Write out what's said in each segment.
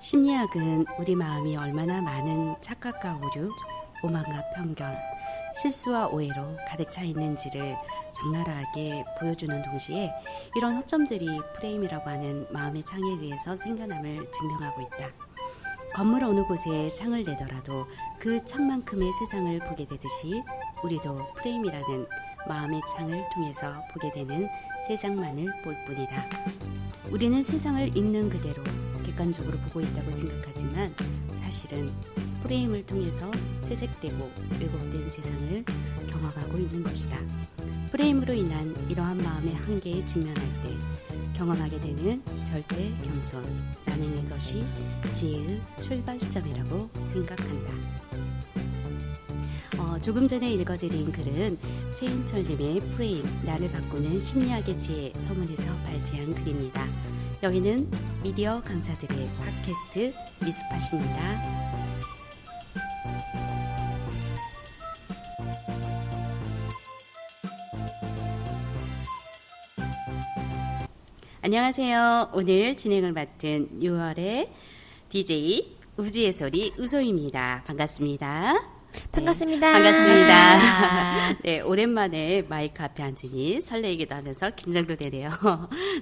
심리학은 우리 마음이 얼마나 많은 착각과 오류, 오만과 편견, 실수와 오해로 가득 차 있는지를 적나라하게 보여주는 동시에 이런 허점들이 프레임이라고 하는 마음의 창에 의해서 생겨남을 증명하고 있다. 건물 어느 곳에 창을 내더라도 그 창만큼의 세상을 보게 되듯이 우리도 프레임이라는 마음의 창을 통해서 보게 되는 세상만을 볼 뿐이다. 우리는 세상을 있는 그대로 객관적으로 보고 있다고 생각하지만 사실은 프레임을 통해서 채색되고 왜곡된 세상을 경험하고 있는 것이다. 프레임으로 인한 이러한 마음의 한계에 직면할 때 경험하게 되는 절대 겸손라는 이것이 지혜의 출발점이라고 생각한다. 조금 전에 읽어드린 글은 최인철님의 프레임, 나를 바꾸는 심리학의 지혜 서문에서 발제한 글입니다. 여기는 미디어 강사들의 팟캐스트 미스팟입니다. 안녕하세요. 오늘 진행을 맡은 6월의 DJ 우주의 소리 우소입니다. 반갑습니다. 반갑습니다. 네, 반갑습니다. 네, 오랜만에 마이크 앞에 앉으니 설레이기도 하면서 긴장도 되네요.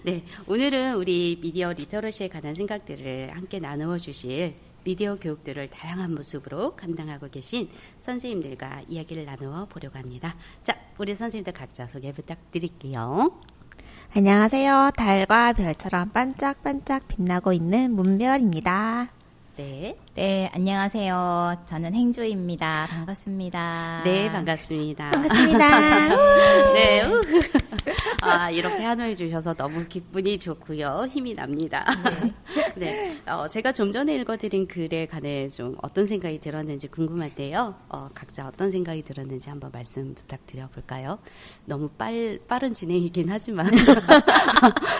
네, 오늘은 우리 미디어 리터러시에 관한 생각들을 함께 나누어 주실 미디어 교육들을 다양한 모습으로 감당하고 계신 선생님들과 이야기를 나누어 보려고 합니다. 자, 우리 선생님들 각자 소개 부탁드릴게요. 안녕하세요. 달과 별처럼 반짝반짝 빛나고 있는 문별입니다. 네. 네, 안녕하세요. 저는 행조입니다. 반갑습니다. 네, 반갑습니다. 반갑습니다. 네. 이렇게 환호해 주셔서 너무 기분이 좋고요. 힘이 납니다. 네. 제가 좀 전에 읽어드린 글에 관해 좀 어떤 생각이 들었는지 궁금한데요. 각자 어떤 생각이 들었는지 한번 말씀 부탁드려 볼까요? 너무 빠른 진행이긴 하지만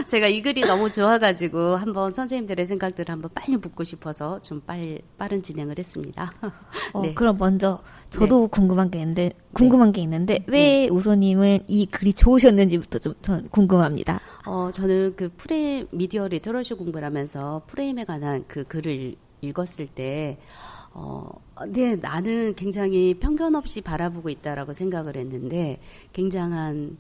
제가 이 글이 너무 좋아가지고 한번 선생님들의 생각들을 한번 빨리 묻고 싶어서 좀 빠른 진행을 했습니다. 네. 그럼 먼저 저도 궁금한 게 있는데 왜 우소님은 이 글이 좋으셨는지부터 좀 전 궁금합니다. 저는 그 프레임 미디어 리터러시 공부를 하면서 프레임에 관한 그 글을 읽었을 때 네, 나는 굉장히 편견 없이 바라보고 있다라고 생각을 했는데 굉장한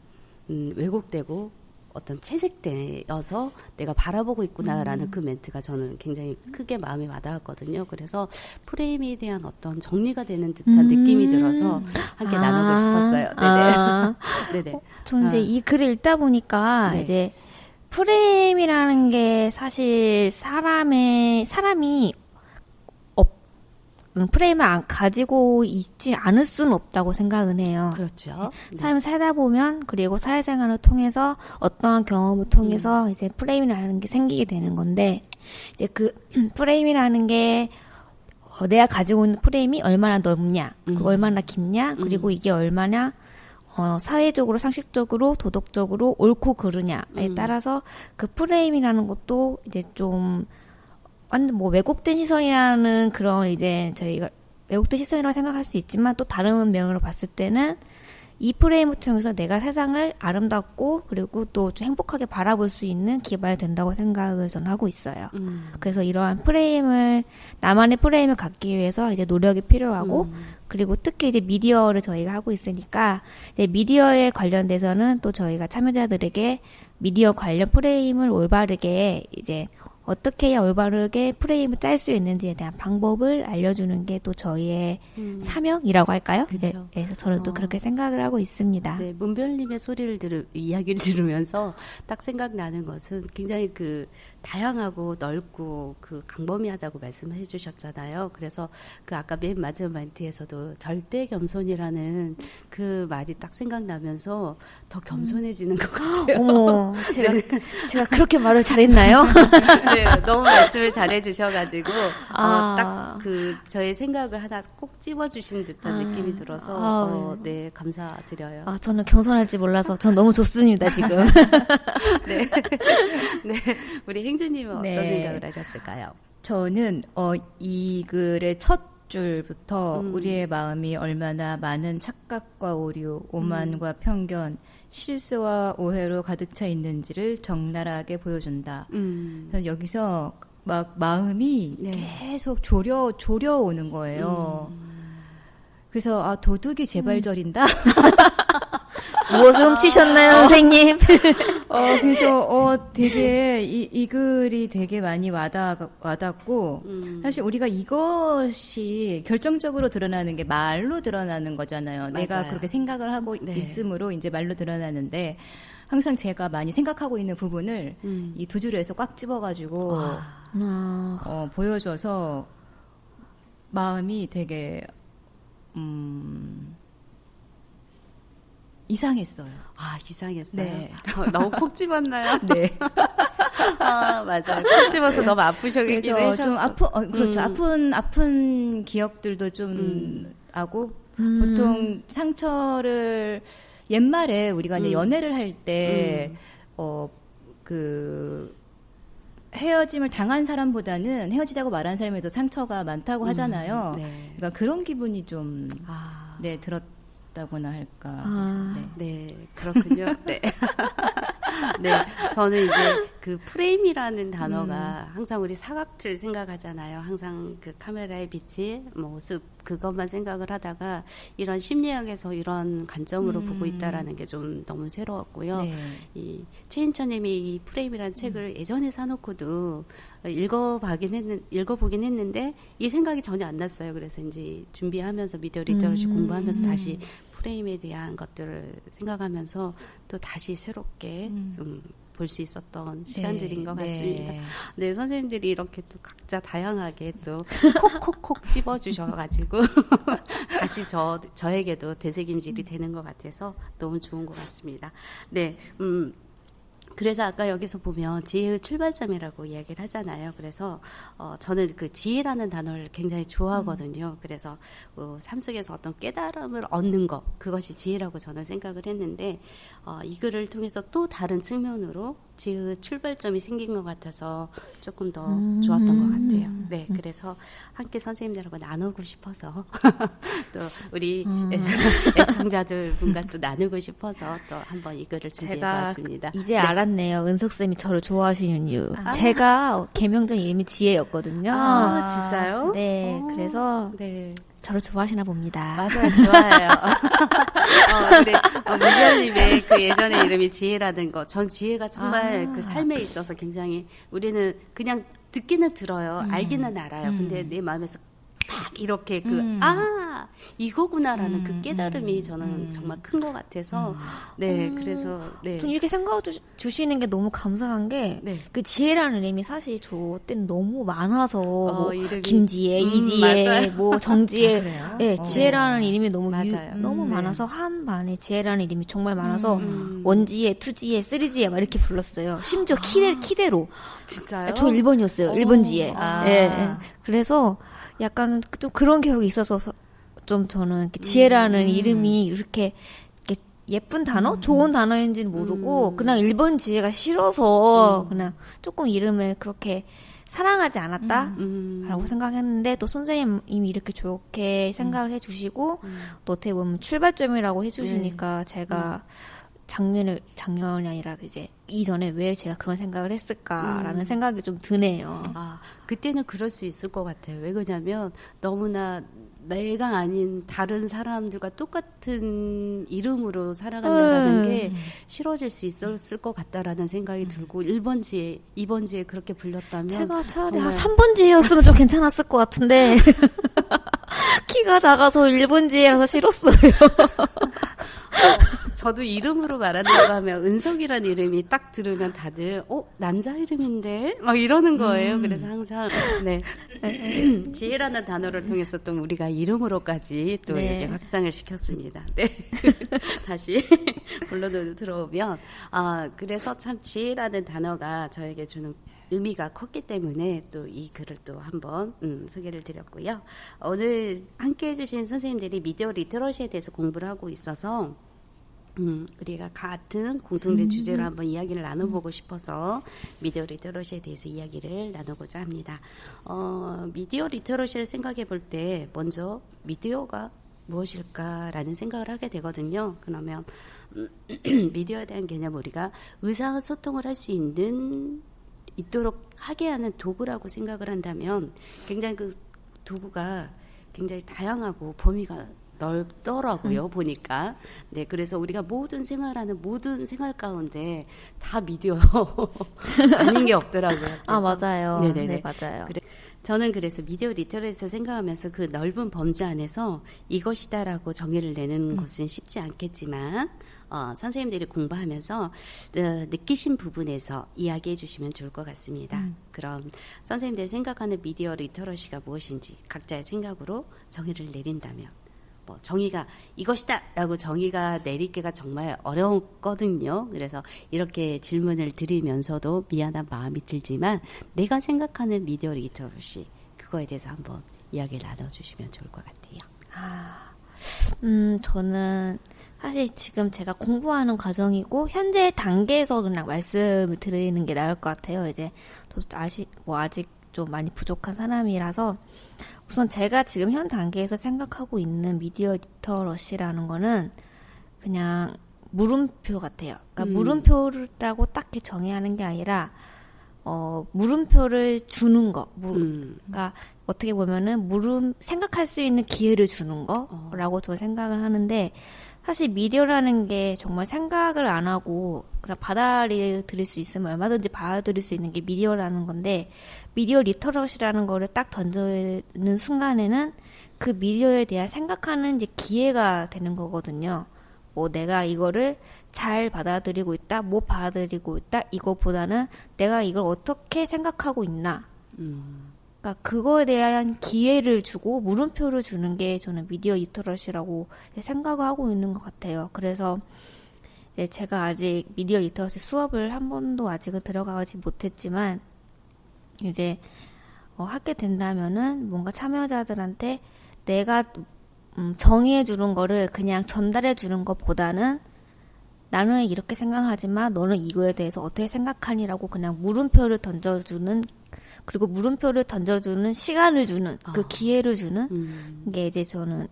왜곡되고 어떤 채색되어서 내가 바라보고 있구나라는 그 멘트가 저는 굉장히 크게 마음에 와닿았거든요. 그래서 프레임에 대한 어떤 정리가 되는 듯한 느낌이 들어서 함께 나누고 싶었어요. 네네. 네네. 저는 이제 이 글을 읽다 보니까 네. 이제 프레임이라는 게 사실 사람이 프레임을 가지고 있지 않을 수는 없다고 생각은 해요. 그렇죠. 네. 삶을 살다 보면 그리고 사회생활을 통해서 어떠한 경험을 통해서 이제 프레임이라는 게 생기게 되는 건데 이제 그 프레임이라는 게 내가 가지고 있는 프레임이 얼마나 넓냐, 그리고 얼마나 깊냐, 그리고 이게 얼마나 사회적으로, 상식적으로, 도덕적으로 옳고 그르냐에 따라서 그 프레임이라는 것도 이제 좀 완전 왜곡된 시선이라는 그런 이제 저희가 왜곡된 시선이라고 생각할 수 있지만 또 다른 면으로 봤을 때는 이 프레임을 통해서 내가 세상을 아름답고 그리고 또 좀 행복하게 바라볼 수 있는 기반이 된다고 생각을 저는 하고 있어요. 그래서 이러한 나만의 프레임을 갖기 위해서 이제 노력이 필요하고 그리고 특히 이제 미디어를 저희가 하고 있으니까 이제 미디어에 관련돼서는 또 저희가 참여자들에게 미디어 관련 프레임을 올바르게 이제 어떻게 해야 올바르게 프레임을 짤 수 있는지에 대한 방법을 알려주는 게 또 저희의 사명이라고 할까요? 그렇죠. 네, 그래서 저는 또 그렇게 생각을 하고 있습니다. 네, 문별님의 이야기를 들으면서 딱 생각나는 것은 굉장히 그 다양하고 넓고 그 광범위하다고 말씀해 주셨잖아요. 그래서 그 아까 맨 마지막 멘트에서도 절대 겸손이라는 그 말이 딱 생각나면서 더 겸손해지는 것 같아요. 어머, 제가 그렇게 말을 잘했나요? 네, 너무 말씀을 잘해 주셔가지고 딱 그 저의 생각을 하나 꼭 찝어주신 듯한 느낌이 들어서 네, 감사드려요. 저는 겸손할지 몰라서 전 너무 좋습니다, 지금. 네. 네. 우리 행주님은 어떤 생각을 하셨을까요? 저는 이 글의 첫 줄부터 우리의 마음이 얼마나 많은 착각과 오류, 오만과 편견, 실수와 오해로 가득 차 있는지를 적나라하게 보여준다. 그래서 여기서 막 마음이 네. 계속 졸여오는 거예요. 그래서 도둑이 제발저린다. 무엇을 훔치셨나요, 선생님? 그래서 되게 이 글이 되게 많이 와닿고 사실 우리가 이것이 결정적으로 드러나는 게 말로 드러나는 거잖아요. 맞아요. 내가 그렇게 생각을 하고 네. 있으므로 이제 말로 드러나는데 항상 제가 많이 생각하고 있는 부분을 이 두 줄에서 꽉 집어가지고 보여줘서 마음이 되게 이상했어요. 이상했어요. 네. 너무 콕 집었나요? 네. 맞아요. 콕 집어서 너무 아프셨긴 그래서 하셨고. 좀 그렇죠. 아픈 기억들도 좀 하고 보통 상처를 옛말에 우리가 이제 연애를 할 때 헤어짐을 당한 사람보다는 헤어지자고 말한 사람이 더 상처가 많다고 하잖아요. 네. 그러니까 그런 기분이 좀 들었다고나 할까. 네, 그렇군요. 네. 네, 저는 이제 그 프레임이라는 단어가 항상 우리 사각틀 생각하잖아요. 항상 그 카메라에 비친 모습 그것만 생각을 하다가 이런 심리학에서 이런 관점으로 보고 있다라는 게 좀 너무 새로웠고요. 네. 이 최인철님이 이 프레임이라는 책을 예전에 사놓고도 읽어보긴 했는데 이 생각이 전혀 안 났어요. 그래서 이제 준비하면서 미디어 리터러시 공부하면서 다시 프레임에 대한 것들을 생각하면서 또 다시 새롭게 좀 볼 수 있었던 시간들인 것 같습니다. 네, 선생님들이 이렇게 또 각자 다양하게 또 콕콕콕 집어주셔가지고 다시 저에게도 되새김질이 되는 것 같아서 너무 좋은 것 같습니다. 네, 그래서 아까 여기서 보면 지혜의 출발점이라고 이야기를 하잖아요. 그래서 저는 그 지혜라는 단어를 굉장히 좋아하거든요. 그래서 삶 속에서 어떤 깨달음을 얻는 것, 그것이 지혜라고 저는 생각을 했는데 이 글을 통해서 또 다른 측면으로 지혜의 출발점이 생긴 것 같아서 조금 더 좋았던 것 같아요. 네, 그래서 함께 선생님들하고 나누고 싶어서 또 우리 애청자들 분과 또 나누고 싶어서 또 한번 이 글을 준비해봤습니다. 제가 이제 알았네요. 은석쌤이 저를 좋아하시는 이유. 제가 개명전 이름이 지혜였거든요. 진짜요? 네, 그래서 네. 저를 좋아하시나 봅니다. 맞아요, 좋아해요. 우리 문별님의 그 예전의 이름이 지혜라는 거, 전 지혜가 정말 그 삶에 있어서 굉장히 우리는 그냥 듣기는 들어요, 알기는 알아요. 근데 내 마음에서 딱 이렇게 이거구나라는 그 깨달음이 저는 정말 큰 것 같아서 네, 그래서 네. 좀 이렇게 생각해 주시는 게 너무 감사한 게 그 지혜라는 이름이 사실 저 때는 너무 많아서 뭐 이름이. 김지혜, 이지혜, 맞아요. 뭐 정지혜, 그래요? 네, 지혜라는 이름이 너무 맞아요. 너무 많아서 한 반에 지혜라는 이름이 정말 많아서 원지혜, 투지혜, 쓰리지혜 막 이렇게 불렀어요. 심지어 키대로. 진짜요? 저 1번이었어요. 1번 지혜. 네. 그래서 약간 좀 그런 기억이 있어서 좀 저는 이렇게 지혜라는 이름이 이렇게 예쁜 단어? 좋은 단어인지는 모르고 그냥 1번 지혜가 싫어서 그냥 조금 이름을 그렇게 사랑하지 않았다? 라고 생각했는데 또 선생님이 이렇게 좋게 생각을 해주시고 또 어떻게 보면 출발점이라고 해주시니까 제가 작년이 아니라 이제 이전에 왜 제가 그런 생각을 했을까라는 생각이 좀 드네요. 그때는 그럴 수 있을 것 같아요. 왜 그러냐면 너무나 내가 아닌 다른 사람들과 똑같은 이름으로 살아간다는 게 싫어질 수 있었을 것 같다라는 생각이 들고 1번지에 2번지에 그렇게 불렸다면 제가 차라리 3번지였으면 좀 괜찮았을 것 같은데 키가 작아서 1번지라서 싫었어요. 저도 이름으로 말한다고 하면 은석이라는 이름이 딱 들으면 다들 남자 이름인데 막 이러는 거예요. 그래서 항상 지혜라는 단어를 통해서 또 우리가 이름으로까지 또 이렇게 확장을 시켰습니다. 네. 다시 본론으로 들어오면 그래서 참 지혜라는 단어가 저에게 주는 의미가 컸기 때문에 또 이 글을 또 한번 소개를 드렸고요. 오늘 함께 해주신 선생님들이 미디어 리터러시에 대해서 공부를 하고 있어서 우리가 같은 공통된 주제로 한번 이야기를 나눠보고 싶어서 미디어 리터러시에 대해서 이야기를 나누고자 합니다. 미디어 리터러시를 생각해 볼 때 먼저 미디어가 무엇일까라는 생각을 하게 되거든요. 그러면 미디어에 대한 개념 우리가 의사소통을 할 수 있는 있도록 하게 하는 도구라고 생각을 한다면 굉장히 그 도구가 굉장히 다양하고 범위가 넓더라고요. 보니까. 네, 그래서 우리가 모든 생활 가운데 다 미디어 아닌 게 없더라고요. 아, 맞아요. 네네네. 네, 맞아요. 저는 그래서 미디어 리터러시를 생각하면서 그 넓은 범주 안에서 이것이다라고 정의를 내는 것은 쉽지 않겠지만 선생님들이 공부하면서 느끼신 부분에서 이야기해 주시면 좋을 것 같습니다. 그럼 선생님들이 생각하는 미디어 리터러시가 무엇인지 각자의 생각으로 정의를 내린다면 뭐 정의가 이것이다라고 정의가 내리기가 정말 어려웠거든요. 그래서 이렇게 질문을 드리면서도 미안한 마음이 들지만 내가 생각하는 미디어 리터러시 그거에 대해서 한번 이야기를 나눠주시면 좋을 것 같아요. 저는 사실 지금 제가 공부하는 과정이고 현재 단계에서 그냥 말씀을 드리는 게 나을 것 같아요. 이제 저도 아직 좀 많이 부족한 사람이라서 우선 제가 지금 현 단계에서 생각하고 있는 미디어 리터러시라는 거는 그냥 물음표 같아요. 그러니까 물음표라고 딱히 정해야 하는 게 아니라 물음표를 주는 거. 그러니까 어떻게 보면은 생각할 수 있는 기회를 주는 거라고 저 생각을 하는데 사실 미디어라는 게 정말 생각을 안 하고 그냥 받아들일 수 있으면 얼마든지 받아들일 수 있는 게 미디어라는 건데 미디어 리터러시라는 거를 딱 던져는 순간에는 그 미디어에 대한 생각하는 이제 기회가 되는 거거든요. 뭐 내가 이거를 잘 받아들이고 있다, 못 받아들이고 있다 이거보다는 내가 이걸 어떻게 생각하고 있나. 그러니까 그거에 대한 기회를 주고 물음표를 주는 게 저는 미디어 리터러시라고 생각을 하고 있는 것 같아요. 그래서 이제 제가 아직 미디어 리터러시 수업을 한 번도 아직은 들어가지 못했지만 이제 하게 된다면은 뭔가 참여자들한테 내가 정의해 주는 거를 그냥 전달해 주는 것보다는 나는 이렇게 생각하지만 너는 이거에 대해서 어떻게 생각하니라고 그냥 물음표를 던져주는 그리고 물음표를 던져주는 시간을 주는 그 기회를 주는 게 이제 저는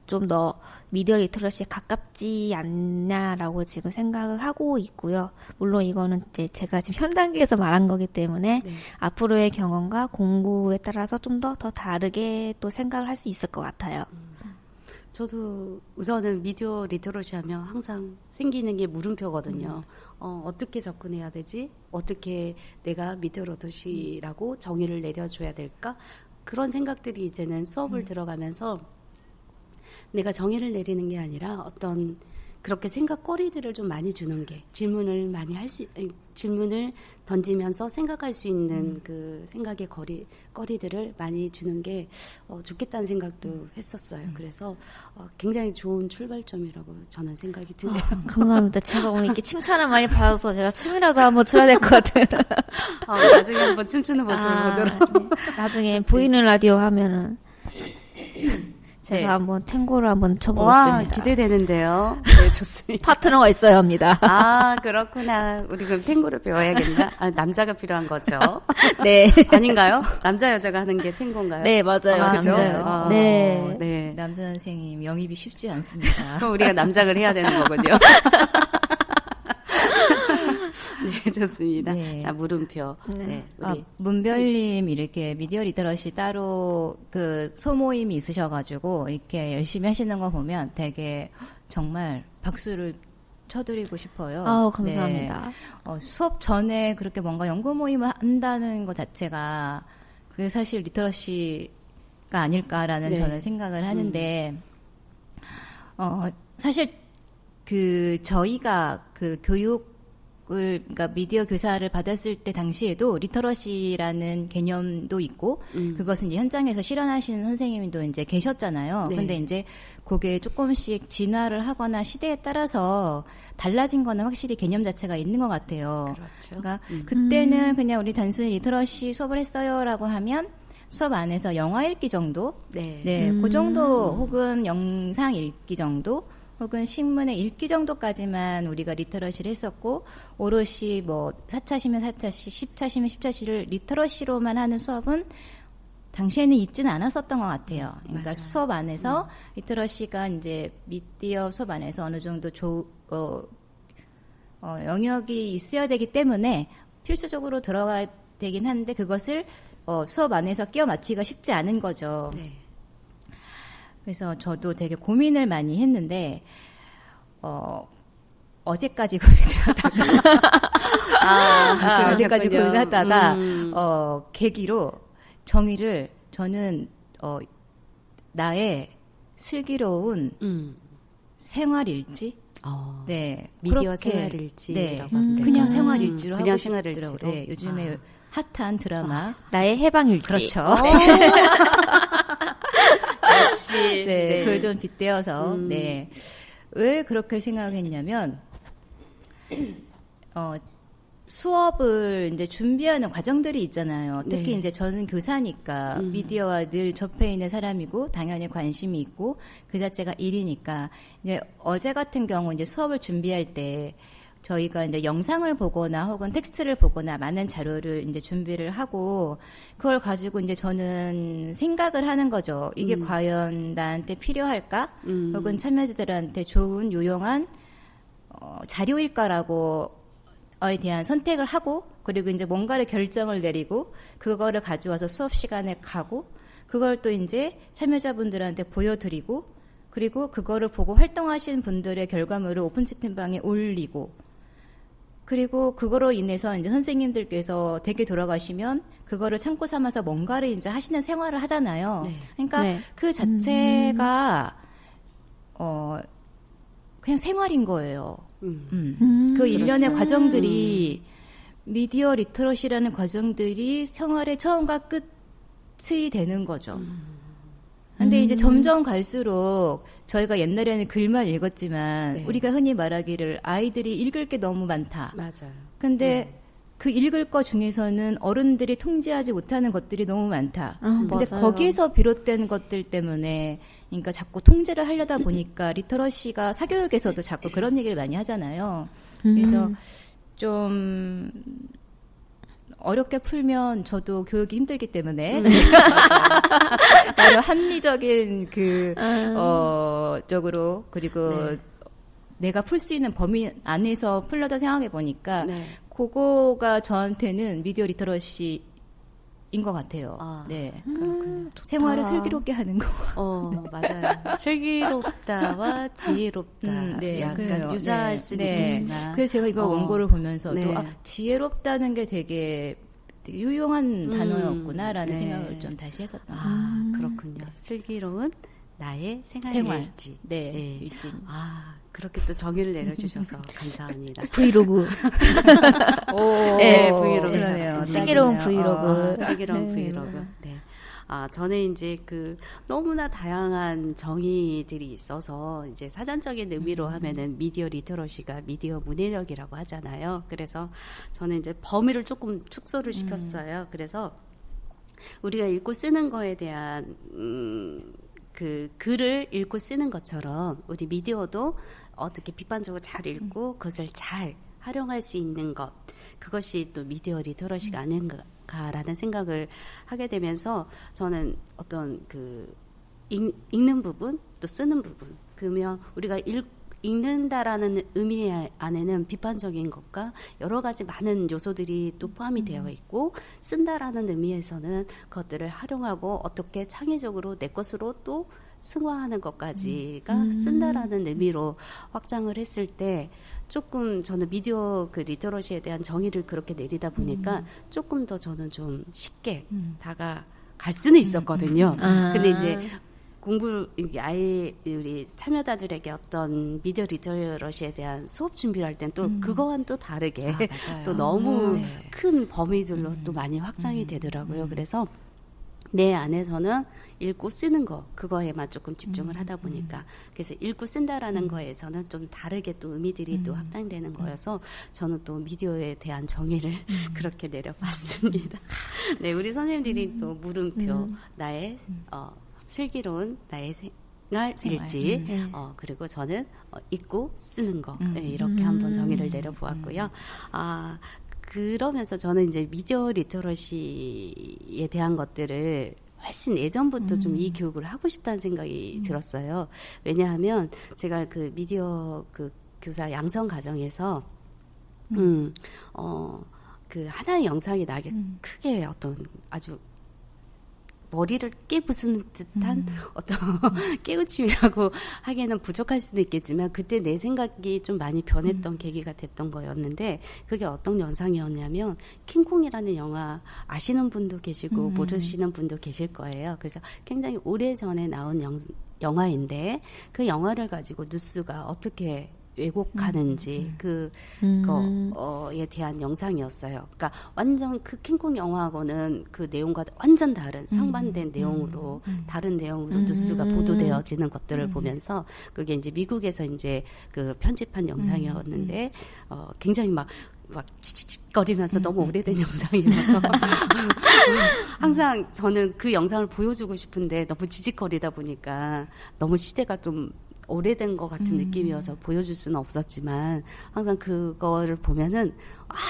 좀 더 미디어 리터러시에 가깝지 않냐라고 지금 생각을 하고 있고요. 물론 이거는 이제 제가 지금 현 단계에서 말한 거기 때문에 네. 앞으로의 경험과 공부에 따라서 좀 더 다르게 또 생각을 할 수 있을 것 같아요. 저도 우선은 미디어 리터러시 하면 항상 생기는 게 물음표거든요. 어떻게 접근해야 되지? 어떻게 내가 미디어 리터러시라고 정의를 내려줘야 될까? 그런 생각들이 이제는 수업을 들어가면서 내가 정의를 내리는 게 아니라 어떤 그렇게 생각거리들을 좀 많이 주는 게 질문을 많이 질문을 던지면서 생각할 수 있는 그 생각의 거리들을 많이 주는 게 좋겠다는 생각도 했었어요. 그래서 굉장히 좋은 출발점이라고 저는 생각이 드네요. 감사합니다. 제가 오늘 이렇게 칭찬을 많이 받아서 제가 춤이라도 한번 춰야 될 것 같아요. 나중에 한번 춤추는 모습을 보도록. 네. 나중에 보이는 라디오 하면은 제가 네. 한번 탱고를 한번 쳐보겠습니다. 와, 기대되는데요. 네, 좋습니다. 파트너가 있어야 합니다. 아, 그렇구나. 우리 그럼 탱고를 배워야겠나? 남자가 필요한 거죠? 네. 아닌가요? 남자, 여자가 하는 게 탱고인가요? 네, 맞아요. 그죠? 남자요. 네. 네. 남자 선생님 영입이 쉽지 않습니다. 그럼 우리가 남작을 해야 되는 거군요. 네, 좋습니다. 네. 자, 물음표. 네, 우리. 문별님 이렇게 미디어 리터러시 따로 그 소모임이 있으셔가지고 이렇게 열심히 하시는 거 보면 되게 정말 박수를 쳐드리고 싶어요. 감사합니다. 네. 수업 전에 그렇게 뭔가 연구 모임을 한다는 것 자체가 그게 사실 리터러시가 아닐까라는 네. 저는 생각을 하는데, 사실 그 저희가 그 그러니까 미디어 교사를 받았을 때 당시에도 리터러시라는 개념도 있고 그것은 이제 현장에서 실현하시는 선생님도 이제 계셨잖아요. 네. 근데 이제 그게 조금씩 진화를 하거나 시대에 따라서 달라진 거는 확실히 개념 자체가 있는 것 같아요. 그렇죠. 그러니까 그때는 그냥 우리 단순히 리터러시 수업을 했어요라고 하면 수업 안에서 영화 읽기 정도, 네, 그 정도 혹은 영상 읽기 정도. 혹은 신문의 읽기 정도까지만 우리가 리터러시를 했었고 오롯이 뭐 4차시면 4차시, 10차시면 10차시를 리터러시로만 하는 수업은 당시에는 있지는 않았었던 것 같아요. 그러니까 맞아요. 수업 안에서 리터러시가 이제 미디어 수업 안에서 어느 정도 영역이 있어야 되기 때문에 필수적으로 들어가야 되긴 한데 그것을 수업 안에서 끼워 맞추기가 쉽지 않은 거죠. 네. 그래서 저도 되게 고민을 많이 했는데 어제까지 고민을 하다가 어제까지 고민을 하다가 계기로 정의를 저는 나의 슬기로운 생활일지 네, 미디어 생활일지라고 하면 될까요? 그냥 생활일지로 하고 싶더라고요. 네, 요즘에 핫한 드라마 나의 해방일지. 그렇죠. 역시 네, 그걸 좀 빗대어서 네. 왜 그렇게 생각했냐면 수업을 이제 준비하는 과정들이 있잖아요. 특히 이제 저는 교사니까 미디어와 늘 접해 있는 사람이고 당연히 관심이 있고 그 자체가 일이니까 이제 어제 같은 경우 이제 수업을 준비할 때 저희가 이제 영상을 보거나 혹은 텍스트를 보거나 많은 자료를 이제 준비를 하고 그걸 가지고 이제 저는 생각을 하는 거죠. 이게 과연 나한테 필요할까? 혹은 참여자들한테 좋은 유용한 자료일까라고 에 대한 선택을 하고 그리고 이제 뭔가를 결정을 내리고 그거를 가져와서 수업 시간에 가고 그걸 또 이제 참여자분들한테 보여드리고 그리고 그거를 보고 활동하신 분들의 결과물을 오픈 채팅방에 올리고 그리고 그거로 인해서 이제 선생님들께서 댁에 돌아가시면 그거를 참고 삼아서 뭔가를 이제 하시는 생활을 하잖아요. 네. 그러니까 네. 그 자체가 그냥 생활인 거예요. 그 일련의 과정들이 미디어 리터러시라는 과정들이 생활의 처음과 끝이 되는 거죠. 근데 이제 점점 갈수록 저희가 옛날에는 글만 읽었지만 네. 우리가 흔히 말하기를 아이들이 읽을 게 너무 많다. 맞아요. 근데 그 읽을 것 중에서는 어른들이 통제하지 못하는 것들이 너무 많다. 근데 맞아요. 거기서 비롯된 것들 때문에 그러니까 자꾸 통제를 하려다 보니까 리터러시가 사교육에서도 자꾸 그런 얘기를 많이 하잖아요. 그래서 좀 어렵게 풀면 저도 교육이 힘들기 때문에 나름 합리적인 쪽으로 그리고 네. 내가 풀 수 있는 범위 안에서 풀려다 생각해 보니까 네. 그거가 저한테는 미디어 리터러시인 것 같아요. 네. 생활을 슬기롭게 하는 거. 네. 맞아요. 슬기롭다와 지혜롭다. 네, 약간 그래요. 유사할 네. 수는 네. 있겠지만. 그래서 제가 이거 원고를 보면서도 네. 지혜롭다는 게 되게 유용한 단어였구나라는 네. 생각을 좀 다시 했었던 것 같아요. 그렇군요. 슬기로운 나의 생활일지. 네. 네. 일지. 그렇게 또 정의를 내려주셔서 감사합니다. 브이로그. 네, 브이로그. 그러네요. 슬기로운 브이로그. 슬기로운 브이로그. 네. 저는 이제 너무나 다양한 정의들이 있어서 이제 사전적인 의미로 하면은 미디어 리터러시가 미디어 문해력이라고 하잖아요. 그래서 저는 이제 범위를 조금 축소를 시켰어요. 그래서 우리가 읽고 쓰는 거에 대한, 글을 읽고 쓰는 것처럼 우리 미디어도 어떻게 비판적으로 잘 읽고 그것을 잘 활용할 수 있는 것, 그것이 또 미디어 리터러시가 아닌가라는 생각을 하게 되면서 저는 어떤 읽는 부분 또 쓰는 부분, 그러면 우리가 읽는다라는 의미 안에는 비판적인 것과 여러 가지 많은 요소들이 또 포함이 되어 있고 쓴다라는 의미에서는 그것들을 활용하고 어떻게 창의적으로 내 것으로 또 승화하는 것까지가 쓴다라는 의미로 확장을 했을 때 조금 저는 미디어 리터러시에 대한 정의를 그렇게 내리다 보니까 조금 더 저는 좀 쉽게 다가갈 수는 있었거든요. 근데 이제 우리 참여자들에게 어떤 미디어 리터러시에 대한 수업 준비를 할 땐 또 그거와는 또 다르게 또 너무 큰 범위들로 또 많이 확장이 되더라고요. 그래서 내 안에서는 읽고 쓰는 거, 그거에만 조금 집중을 하다 보니까 그래서 읽고 쓴다라는 거에서는 좀 다르게 또 의미들이 또 확장되는 거여서 저는 또 미디어에 대한 정의를 그렇게 내려봤습니다. 네, 우리 선생님들이 또 물음표 나의 슬기로운 나의 생활일지 그리고 저는 읽고 쓰는 거 네, 이렇게 한번 정의를 내려보았고요. 그러면서 저는 이제 미디어 리터러시에 대한 것들을 훨씬 예전부터 좀 이 교육을 하고 싶다는 생각이 들었어요. 왜냐하면 제가 미디어 교사 양성 과정에서 그 하나의 영상이 나에게 크게 어떤 아주 머리를 깨부수는 듯한 어떤 깨우침이라고 하기에는 부족할 수도 있겠지만 그때 내 생각이 좀 많이 변했던 계기가 됐던 거였는데 그게 어떤 영상이었냐면 킹콩이라는 영화 아시는 분도 계시고 모르시는 분도 계실 거예요. 그래서 굉장히 오래전에 나온 영화인데 그 영화를 가지고 뉴스가 어떻게 왜곡하는지 그거에 대한 영상이었어요. 그러니까 완전 그 킹콩 영화하고는 그 내용과 완전 다른 상반된 내용으로 다른 내용으로 뉴스가 보도되어지는 것들을 보면서 그게 이제 미국에서 이제 그 편집한 영상이었는데 굉장히 막 지직거리면서 너무 오래된 영상이라서 항상 저는 그 영상을 보여주고 싶은데 너무 지직거리다 보니까 너무 시대가 좀 오래된 것 같은 느낌이어서 보여줄 수는 없었지만 항상 그거를 보면은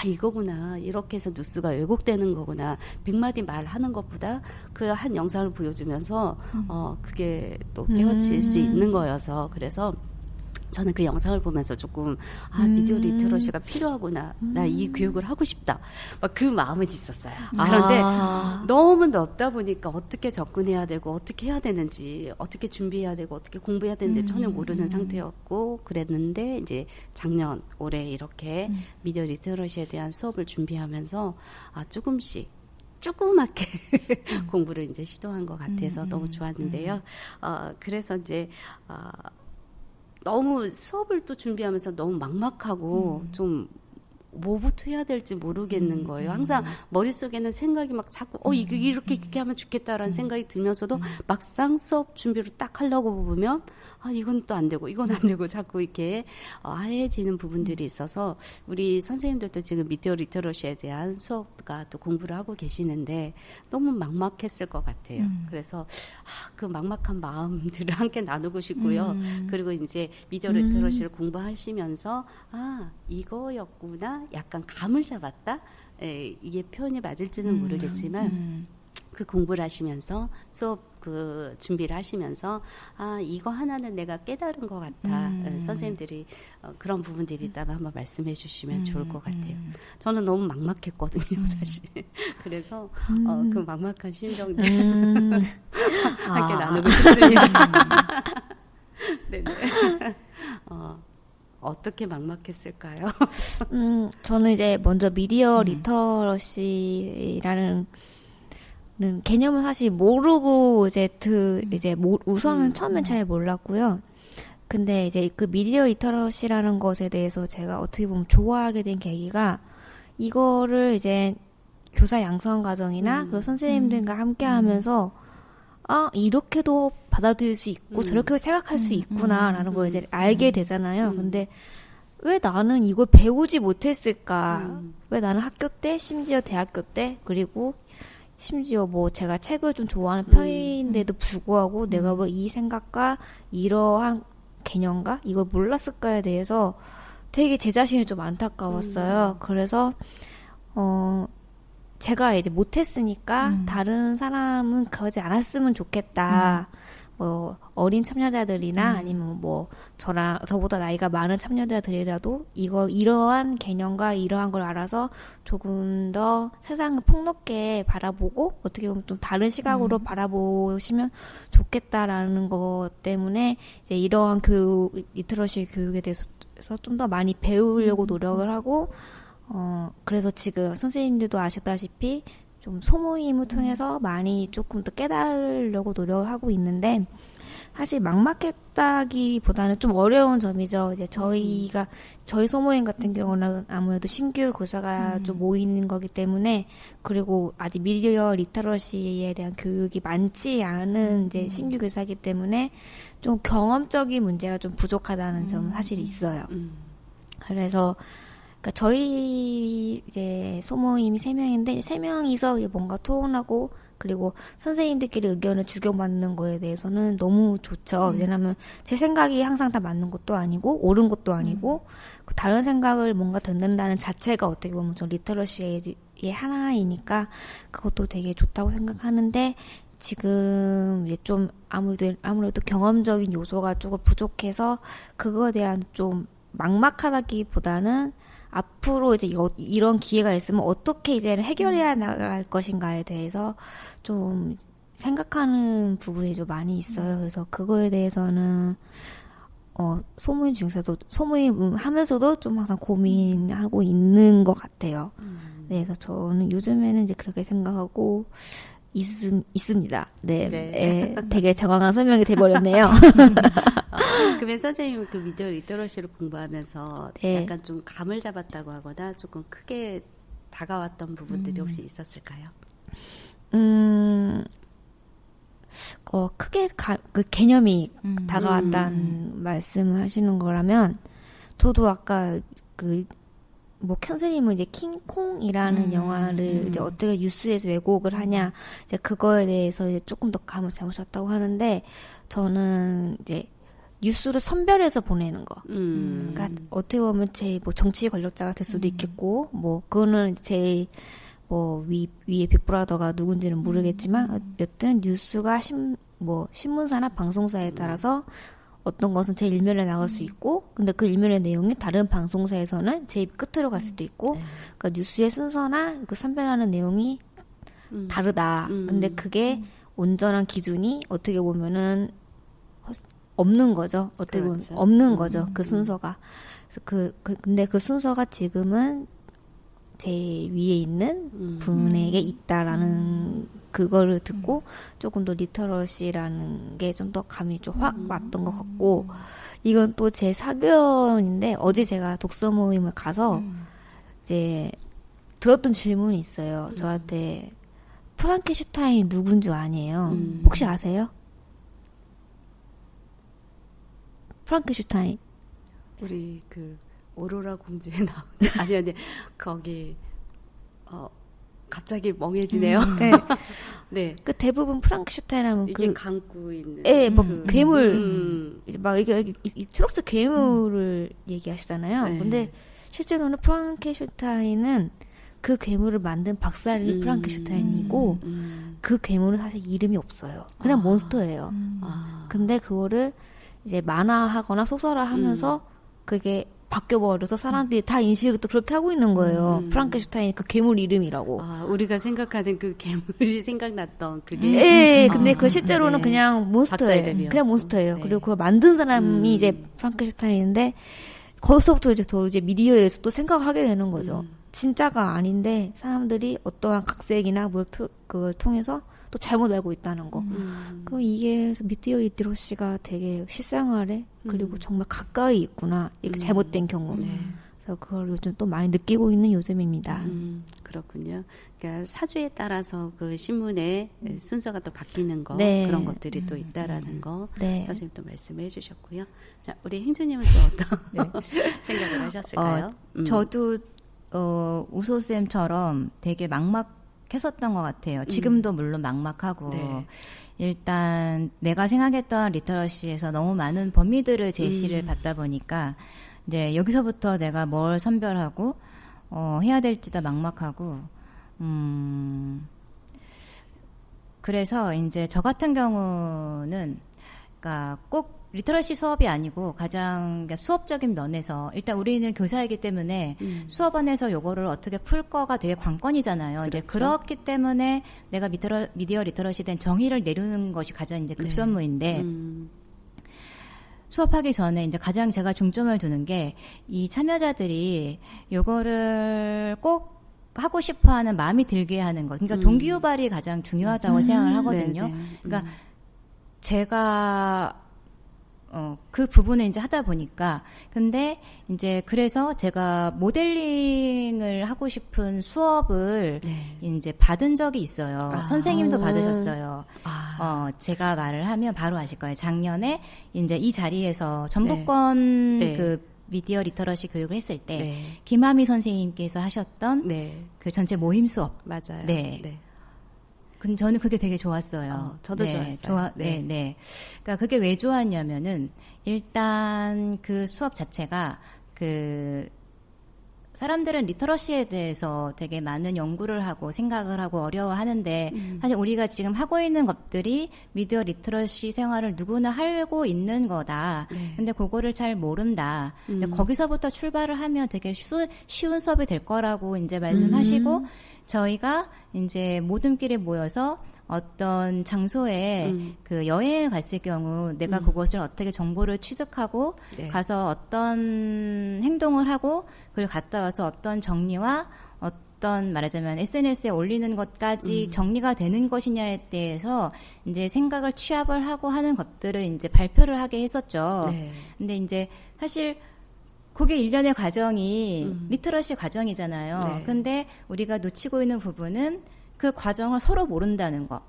이거구나 이렇게 해서 뉴스가 왜곡되는 거구나 100마디 말하는 것보다 그 한 영상을 보여주면서 그게 또 깨우칠 수 있는 거여서 그래서 저는 그 영상을 보면서 조금 미디어 리터러시가 필요하구나. 나 이 교육을 하고 싶다. 막 그 마음은 있었어요. 그런데 너무 넓다 보니까 어떻게 접근해야 되고 어떻게 해야 되는지 어떻게 준비해야 되고 어떻게 공부해야 되는지 전혀 모르는 상태였고 그랬는데 이제 작년 올해 이렇게 미디어 리터러시에 대한 수업을 준비하면서 조그맣게 공부를 이제 시도한 것 같아서 너무 좋았는데요. 그래서 이제 너무 수업을 또 준비하면서 너무 막막하고 좀 뭐부터 해야 될지 모르겠는 거예요. 항상 머릿속에는 생각이 막 자꾸 이렇게 하면 좋겠다라는 생각이 들면서도 막상 수업 준비를 딱 하려고 보면 이건 또 안 되고 이건 안 되고 자꾸 이렇게 하얘지는 부분들이 있어서 우리 선생님들도 지금 미디어 리터러시에 대한 수업과 또 공부를 하고 계시는데 너무 막막했을 것 같아요. 그래서 그 막막한 마음들을 함께 나누고 싶고요. 그리고 이제 미디어 리터러시를 공부하시면서 이거였구나 약간 감을 잡았다. 이게 표현이 맞을지는 모르겠지만 그 공부를 하시면서 수업 그 준비를 하시면서 이거 하나는 내가 깨달은 것 같아. 선생님들이 그런 부분들이 있다면 한번 말씀해 주시면 좋을 것 같아요. 저는 너무 막막했거든요, 사실. 그래서 그 막막한 심정들 함께 나누고 싶습니다. 네네. 어떻게 막막했을까요? 저는 이제 먼저 미디어 리터러시라는 개념은 사실 모르고 우선은 처음엔 잘 몰랐고요. 근데 이제 그 미디어 리터러시라는 것에 대해서 제가 어떻게 보면 좋아하게 된 계기가 이거를 이제 교사 양성 과정이나 그리고 선생님들과 함께 하면서 이렇게도 받아들일 수 있고 저렇게 생각할 수 있구나라는 걸 이제 알게 되잖아요. 근데 왜 나는 이걸 배우지 못했을까? 왜 나는 학교 때, 심지어 대학교 때, 그리고 심지어 뭐 제가 책을 좀 좋아하는 편인데도 불구하고 내가 뭐 이 생각과 이러한 개념과 이걸 몰랐을까에 대해서 되게 제 자신이 좀 안타까웠어요. 그래서 제가 이제 못했으니까 다른 사람은 그러지 않았으면 좋겠다. 뭐 어린 참여자들이나 아니면 뭐 저보다 나이가 많은 참여자들이라도 이러한 개념과 이러한 걸 알아서 조금 더 세상을 폭넓게 바라보고 어떻게 보면 좀 다른 시각으로 바라보시면 좋겠다라는 것 때문에 이제 이러한 리터러시 교육에 대해서 좀 더 많이 배우려고 노력을 하고 그래서 지금 선생님들도 아시다시피 좀 소모임을 통해서 많이 조금 더 깨달으려고 노력을 하고 있는데 사실 막막했다기보다는 좀 어려운 점이죠. 이제 저희 소모임 같은 경우는 아무래도 신규 교사가 좀 모이는 거기 때문에 그리고 아직 미디어 리터러시에 대한 교육이 많지 않은 이제 신규 교사이기 때문에 좀 경험적인 문제가 좀 부족하다는 점은 사실 있어요. 그래서 그러니까 저희 이제 소모임이 3명인데 3명이서 뭔가 토론하고 그리고 선생님들끼리 의견을 주고받는 거에 대해서는 너무 좋죠. 왜냐하면 제 생각이 항상 다 맞는 것도 아니고 옳은 것도 아니고 다른 생각을 뭔가 듣는다는 자체가 어떻게 보면 좀 리터러시의 하나이니까 그것도 되게 좋다고 생각하는데 지금 이제 좀 아무래도 경험적인 요소가 조금 부족해서 그거에 대한 좀 막막하다기보다는 앞으로 이제 이런 기회가 있으면 어떻게 이제 해결해야 나갈 것인가에 대해서 좀 생각하는 부분이 좀 많이 있어요. 그래서 그거에 대해서는 소모임 중에서도 소모임 하면서도 좀 항상 고민하고 있는 것 같아요. 네, 그래서 저는 요즘에는 이제 그렇게 생각하고 있습니다. 네, 네. 되게 정확한 설명이 돼버렸네요. 그러면 선생님은 그 미디어 리터러시를 공부하면서 네. 약간 좀 감을 잡았다고 하거나 조금 크게 다가왔던 부분들이 혹시 있었을까요? 크게 그 개념이 다가왔다는 말씀을 하시는 거라면, 저도 아까 선생님은 이제 킹콩이라는 영화를 이제 어떻게 뉴스에서 왜곡을 하냐, 이제 그거에 대해서 이제 조금 더 감을 잡으셨다고 하는데, 저는 이제 뉴스를 선별해서 보내는 거. 그러니까 어떻게 보면 제 정치 권력자가 될 수도 있겠고, 그거는 제 위에 빅브라더가 누군지는 모르겠지만, 여튼 뉴스가 신문사나 방송사에 따라서 어떤 것은 제 일면에 나갈 수 있고, 근데 그 일면의 내용이 다른 방송사에서는 제 끝으로 갈 수도 있고, 그러니까 뉴스의 순서나 그 선별하는 내용이 다르다. 근데 그게 온전한 기준이 어떻게 보면은 없는 거죠. 어떻게 보면 없는 거죠. 그 순서가. 그래서 근데 그 순서가 지금은 제 위에 있는 분에게 있다라는 그거를 듣고 조금 더 리터러시라는 게 좀 더 감이 좀 확 왔던 것 같고, 이건 또 제 사견인데, 어제 제가 독서 모임을 가서 이제 들었던 질문이 있어요. 저한테 프랑켄슈타인이 누군 줄 아니에요. 혹시 아세요? 프랑켄슈타인. 우리 오로라 공주에 나오는 아니 거기 갑자기 멍해지네요. 네. 네. 그 대부분 프랑켄슈타인 하면 이게 감고 있는. 예, 괴물 이제 이게 초록색 괴물을 얘기하시잖아요. 네. 근데 실제로는 프랑켄슈타인은 그 괴물을 만든 박사이 프랑켄슈타인이고 그 괴물은 사실 이름이 없어요. 그냥 몬스터예요. 근데 그거를 이제 만화하거나 소설화하면서 그게 바뀌어버려서 사람들이 다 인식을 또 그렇게 하고 있는 거예요. 프랑켄슈타인이 그 괴물 이름이라고. 우리가 생각하는 그 괴물이 생각났던 그게. 네, 근데 그 실제로는 그냥 몬스터예요. 그냥 몬스터예요. 네. 그리고 그걸 만든 사람이 이제 프랑켄슈타인인데, 거기서부터 이제 더 이제 미디어에서 또 생각하게 되는 거죠. 진짜가 아닌데 사람들이 어떠한 각색이나 그걸 통해서 또 잘못 알고 있다는 거. 이게 미디어 리터러시가 되게 실생활에 그리고 정말 가까이 있구나. 이렇게 잘못된 경우. 그래서 그걸 요즘 또 많이 느끼고 있는 요즘입니다. 그렇군요. 그러니까 사주에 따라서 그 신문의 순서가 또 바뀌는 거, 네. 그런 것들이 또 있다라는 거 네. 선생님 또 말씀해 주셨고요. 자, 우리 행주님은 또 어떤 생각을 하셨을까요? 저도 우소쌤처럼 되게 막막했었던 것 같아요. 지금도 물론 막막하고 네. 일단 내가 생각했던 리터러시에서 너무 많은 범위들을 제시를 받다 보니까 이제 여기서부터 내가 뭘 선별하고 해야 될지도 막막하고 그래서 이제 저 같은 경우는 그러니까 꼭 리터러시 수업이 아니고 가장 수업적인 면에서 일단 우리는 교사이기 때문에 수업 안에서 요거를 어떻게 풀 거가 되게 관건이잖아요. 그렇죠. 이제 그렇기 때문에 내가 미디어 리터러시에 대한 정의를 내리는 것이 가장 이제 급선무인데 수업하기 전에 이제 가장 제가 중점을 두는 게 이 참여자들이 요거를 꼭 하고 싶어 하는 마음이 들게 하는 것. 그러니까 동기유발이 가장 중요하다고 생각을 하거든요. 그러니까 제가 그 부분을 이제 하다 보니까 근데 이제 그래서 제가 모델링을 하고 싶은 수업을 이제 받은 적이 있어요. 선생님도 받으셨어요. 제가 말을 하면 바로 아실 거예요. 작년에 이제 이 자리에서 전북권 그 미디어 리터러시 교육을 했을 때 김하미 선생님께서 하셨던 그 전체 모임 수업. 맞아요. 네. 근데 저는 그게 되게 좋았어요. 저도 좋았어요. 네. 그러니까 그게 왜 좋았냐면은 일단 그 수업 자체가 그 사람들은 리터러시에 대해서 되게 많은 연구를 하고 생각을 하고 어려워하는데 사실 우리가 지금 하고 있는 것들이 미디어 리터러시 생활을 누구나 하고 있는 거다. 네. 근데 그거를 잘 모른다. 근데 거기서부터 출발을 하면 되게 쉬운 수업이 될 거라고 이제 말씀하시고 저희가 이제 모둠끼리 모여서 어떤 장소에 그 여행에 갔을 경우 내가 그것을 어떻게 정보를 취득하고 네. 가서 어떤 행동을 하고 그리고 갔다 와서 어떤 정리와 어떤 말하자면 SNS에 올리는 것까지 정리가 되는 것이냐에 대해서 이제 생각을 취합을 하고 하는 것들을 이제 발표를 하게 했었죠. 네. 근데 이제 사실 그게 일련의 과정이 리터러시 과정이잖아요. 네. 근데 우리가 놓치고 있는 부분은 그 과정을 서로 모른다는 거.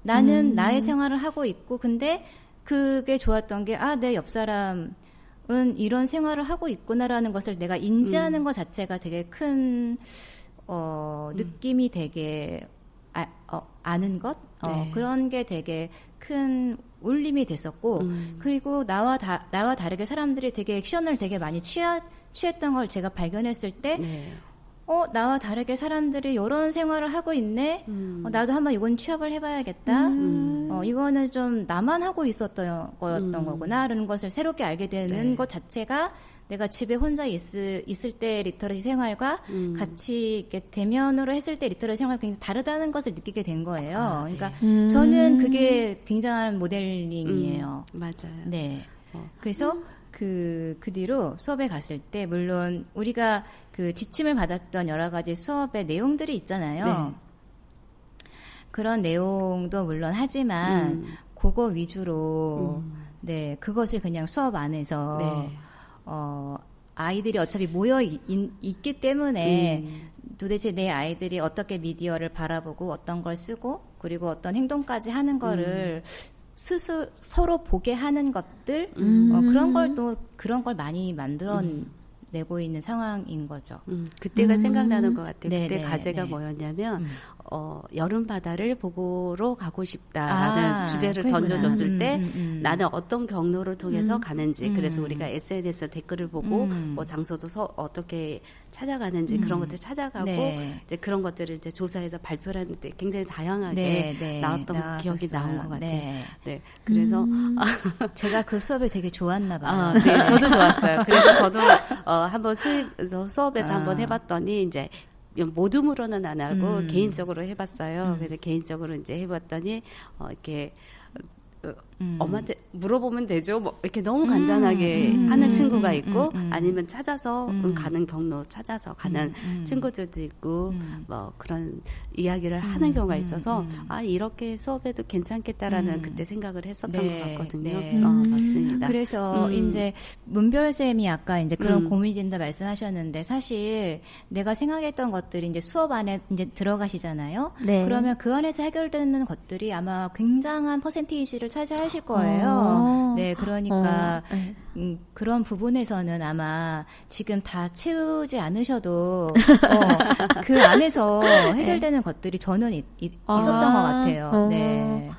나는 나의 생활을 하고 있고, 근데 그게 좋았던 게, 내 옆 사람은 이런 생활을 하고 있구나라는 것을 내가 인지하는 것 자체가 되게 큰, 느낌이 되게, 아는 것? 네. 그런 게 되게 큰 울림이 됐었고, 그리고 나와 다르게 사람들이 되게 액션을 되게 많이 취했던 걸 제가 발견했을 때, 네. 나와 다르게 사람들이 이런 생활을 하고 있네. 나도 한번 이건 취업을 해봐야겠다. 이거는 좀 나만 하고 있었던 거였던 거구나라는 것을 새롭게 알게 되는 네. 것 자체가 내가 집에 혼자 있을 때 리터러시 생활과 같이 이렇게 대면으로 했을 때 리터러시 생활이 굉장히 다르다는 것을 느끼게 된 거예요. 네. 그러니까 저는 그게 굉장한 모델링이에요. 맞아요. 네. 그래서 그 뒤로 수업에 갔을 때, 물론 우리가 그 지침을 받았던 여러 가지 수업의 내용들이 있잖아요. 네. 그런 내용도 물론 하지만, 그거 위주로, 네, 그것을 그냥 수업 안에서, 네. 아이들이 어차피 모여 있기 때문에, 도대체 내 아이들이 어떻게 미디어를 바라보고 어떤 걸 쓰고, 그리고 어떤 행동까지 하는 거를 스스로 서로 보게 하는 것들 그런 걸 많이 만들어내고 있는 상황인 거죠. 그때가 생각나는 것 같아요. 네, 그때 네, 과제가 네. 뭐였냐면 여름 바다를 보고로 가고 싶다라는 주제를 그렇구나. 던져줬을 때 나는 어떤 경로를 통해서 가는지 그래서 우리가 SNS 댓글을 보고 뭐 장소도 어떻게 찾아가는지 그런 것들 찾아가고 네. 이제 그런 것들을 이제 조사해서 발표를 하는데 굉장히 다양하게 네, 나왔던 나왔었어요. 기억이 나온 것 같아요. 네. 네, 그래서 제가 그 수업이 되게 좋았나 봐요. 네, 저도 좋았어요. 그래서 저도 한번 수업에서 한번 해봤더니 이제 모둠으로는 안 하고 개인적으로 해봤어요. 그래서 개인적으로 이제 해봤더니 이렇게 엄마한테 물어보면 되죠. 뭐 이렇게 너무 간단하게 하는 친구가 있고 아니면 찾아서 가는 경로 찾아서 가는 친구들도 있고 뭐 그런 이야기를 하는 경우가 있어서 이렇게 수업해도 괜찮겠다라는 그때 생각을 했었던 네, 것 같거든요. 네. 맞습니다. 그래서 이제 문별쌤이 아까 이제 그런 고민이 된다 말씀하셨는데 사실 내가 생각했던 것들이 이제 수업 안에 이제 들어가시잖아요. 네. 그러면 그 안에서 해결되는 것들이 아마 굉장한 퍼센테이지를 차지하실 거예요. 네, 그러니까 그런 부분에서는 아마 지금 다 채우지 않으셔도 그 안에서 해결되는 것들이 저는 있었던 것 같아요. 네.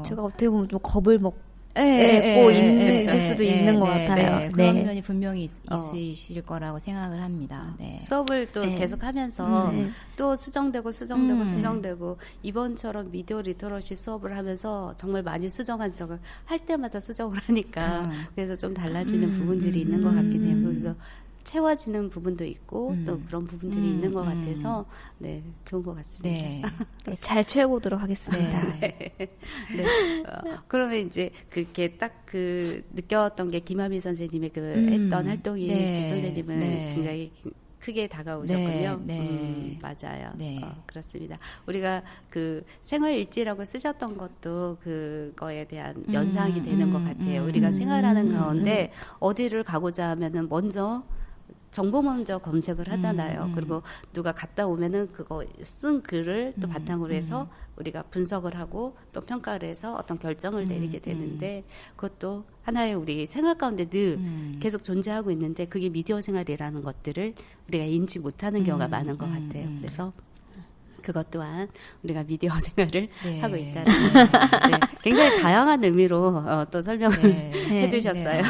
제가 어떻게 보면 좀 겁을 먹고 있을 수도 네, 있는 것 네, 같아요. 네, 그런 면이 분명히 있으실 거라고 생각을 합니다. 네. 수업을 또 계속 하면서 또 수정되고 이번처럼 미디어 리터러시 수업을 하면서 정말 많이 수정한 적을 할 때마다 수정을 하니까 그래서 좀 달라지는 부분들이 있는 것 같긴 해요. 그래서 채워지는 부분도 있고 또 그런 부분들이 있는 것 같아서 네 좋은 것 같습니다. 네. 네, 잘 채워보도록 하겠습니다. 네. 그러면 이제 그렇게 딱 그 느꼈던 게 김하미 선생님의 그 했던 활동이 그 선생님은 굉장히 크게 다가오셨군요. 맞아요. 네. 그렇습니다. 우리가 그 생활일지라고 쓰셨던 것도 그거에 대한 연상이 되는 것 같아요. 우리가 생활하는 가운데 어디를 가고자 하면은 정보 먼저 검색을 하잖아요. 그리고 누가 갔다 오면은 그거 쓴 글을 또 바탕으로 해서 우리가 분석을 하고 또 평가를 해서 어떤 결정을 내리게 되는데 그것도 하나의 우리 생활 가운데 늘 계속 존재하고 있는데 그게 미디어 생활이라는 것들을 우리가 인지 못하는 경우가 많은 것 같아요. 그래서 그것 또한 우리가 미디어 생활을 하고 있다는 네, 굉장히 다양한 의미로 또 설명을 해주셨어요.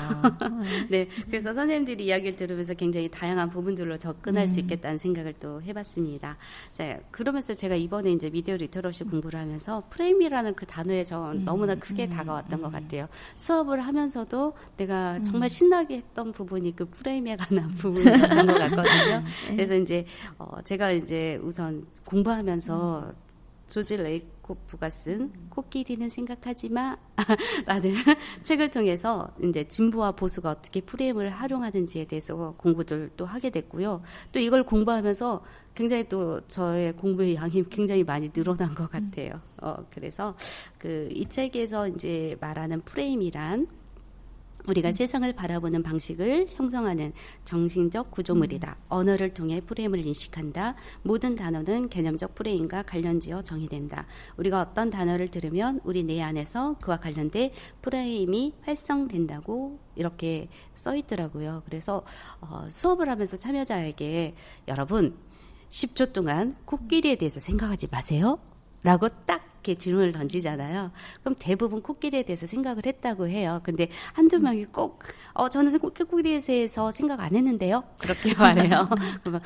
네, 그래서 선생님들이 이야기를 들으면서 굉장히 다양한 부분들로 접근할 수 있겠다는 생각을 또 해봤습니다. 자, 그러면서 제가 이번에 이제 미디어 리터러시 공부를 하면서 프레임이라는 그 단어에 너무나 크게 다가왔던 것 같아요. 수업을 하면서도 내가 정말 신나게 했던 부분이 그 프레임에 관한 부분이었던 것 같거든요. 그래서 이제 제가 이제 우선 공부하면서 조지 레이코프가 쓴 코끼리는 생각하지 마 라는 책을 통해서 이제 진보와 보수가 어떻게 프레임을 활용하는지에 대해서 공부를 또 하게 됐고요. 또 이걸 공부하면서 굉장히 또 저의 공부의 양이 굉장히 많이 늘어난 것 같아요. 그래서 이 책에서 이제 말하는 프레임이란 우리가 세상을 바라보는 방식을 형성하는 정신적 구조물이다. 언어를 통해 프레임을 인식한다. 모든 단어는 개념적 프레임과 관련지어 정의된다. 우리가 어떤 단어를 들으면 우리 뇌 안에서 그와 관련된 프레임이 활성된다고 이렇게 써 있더라고요. 그래서 수업을 하면서 참여자에게 여러분 10초 동안 코끼리에 대해서 생각하지 마세요. 라고 딱 이렇게 질문을 던지잖아요. 그럼 대부분 코끼리에 대해서 생각을 했다고 해요. 근데 한두 명이 꼭 저는 코끼리에 대해서 생각 안 했는데요. 그렇게 말해요. 그러면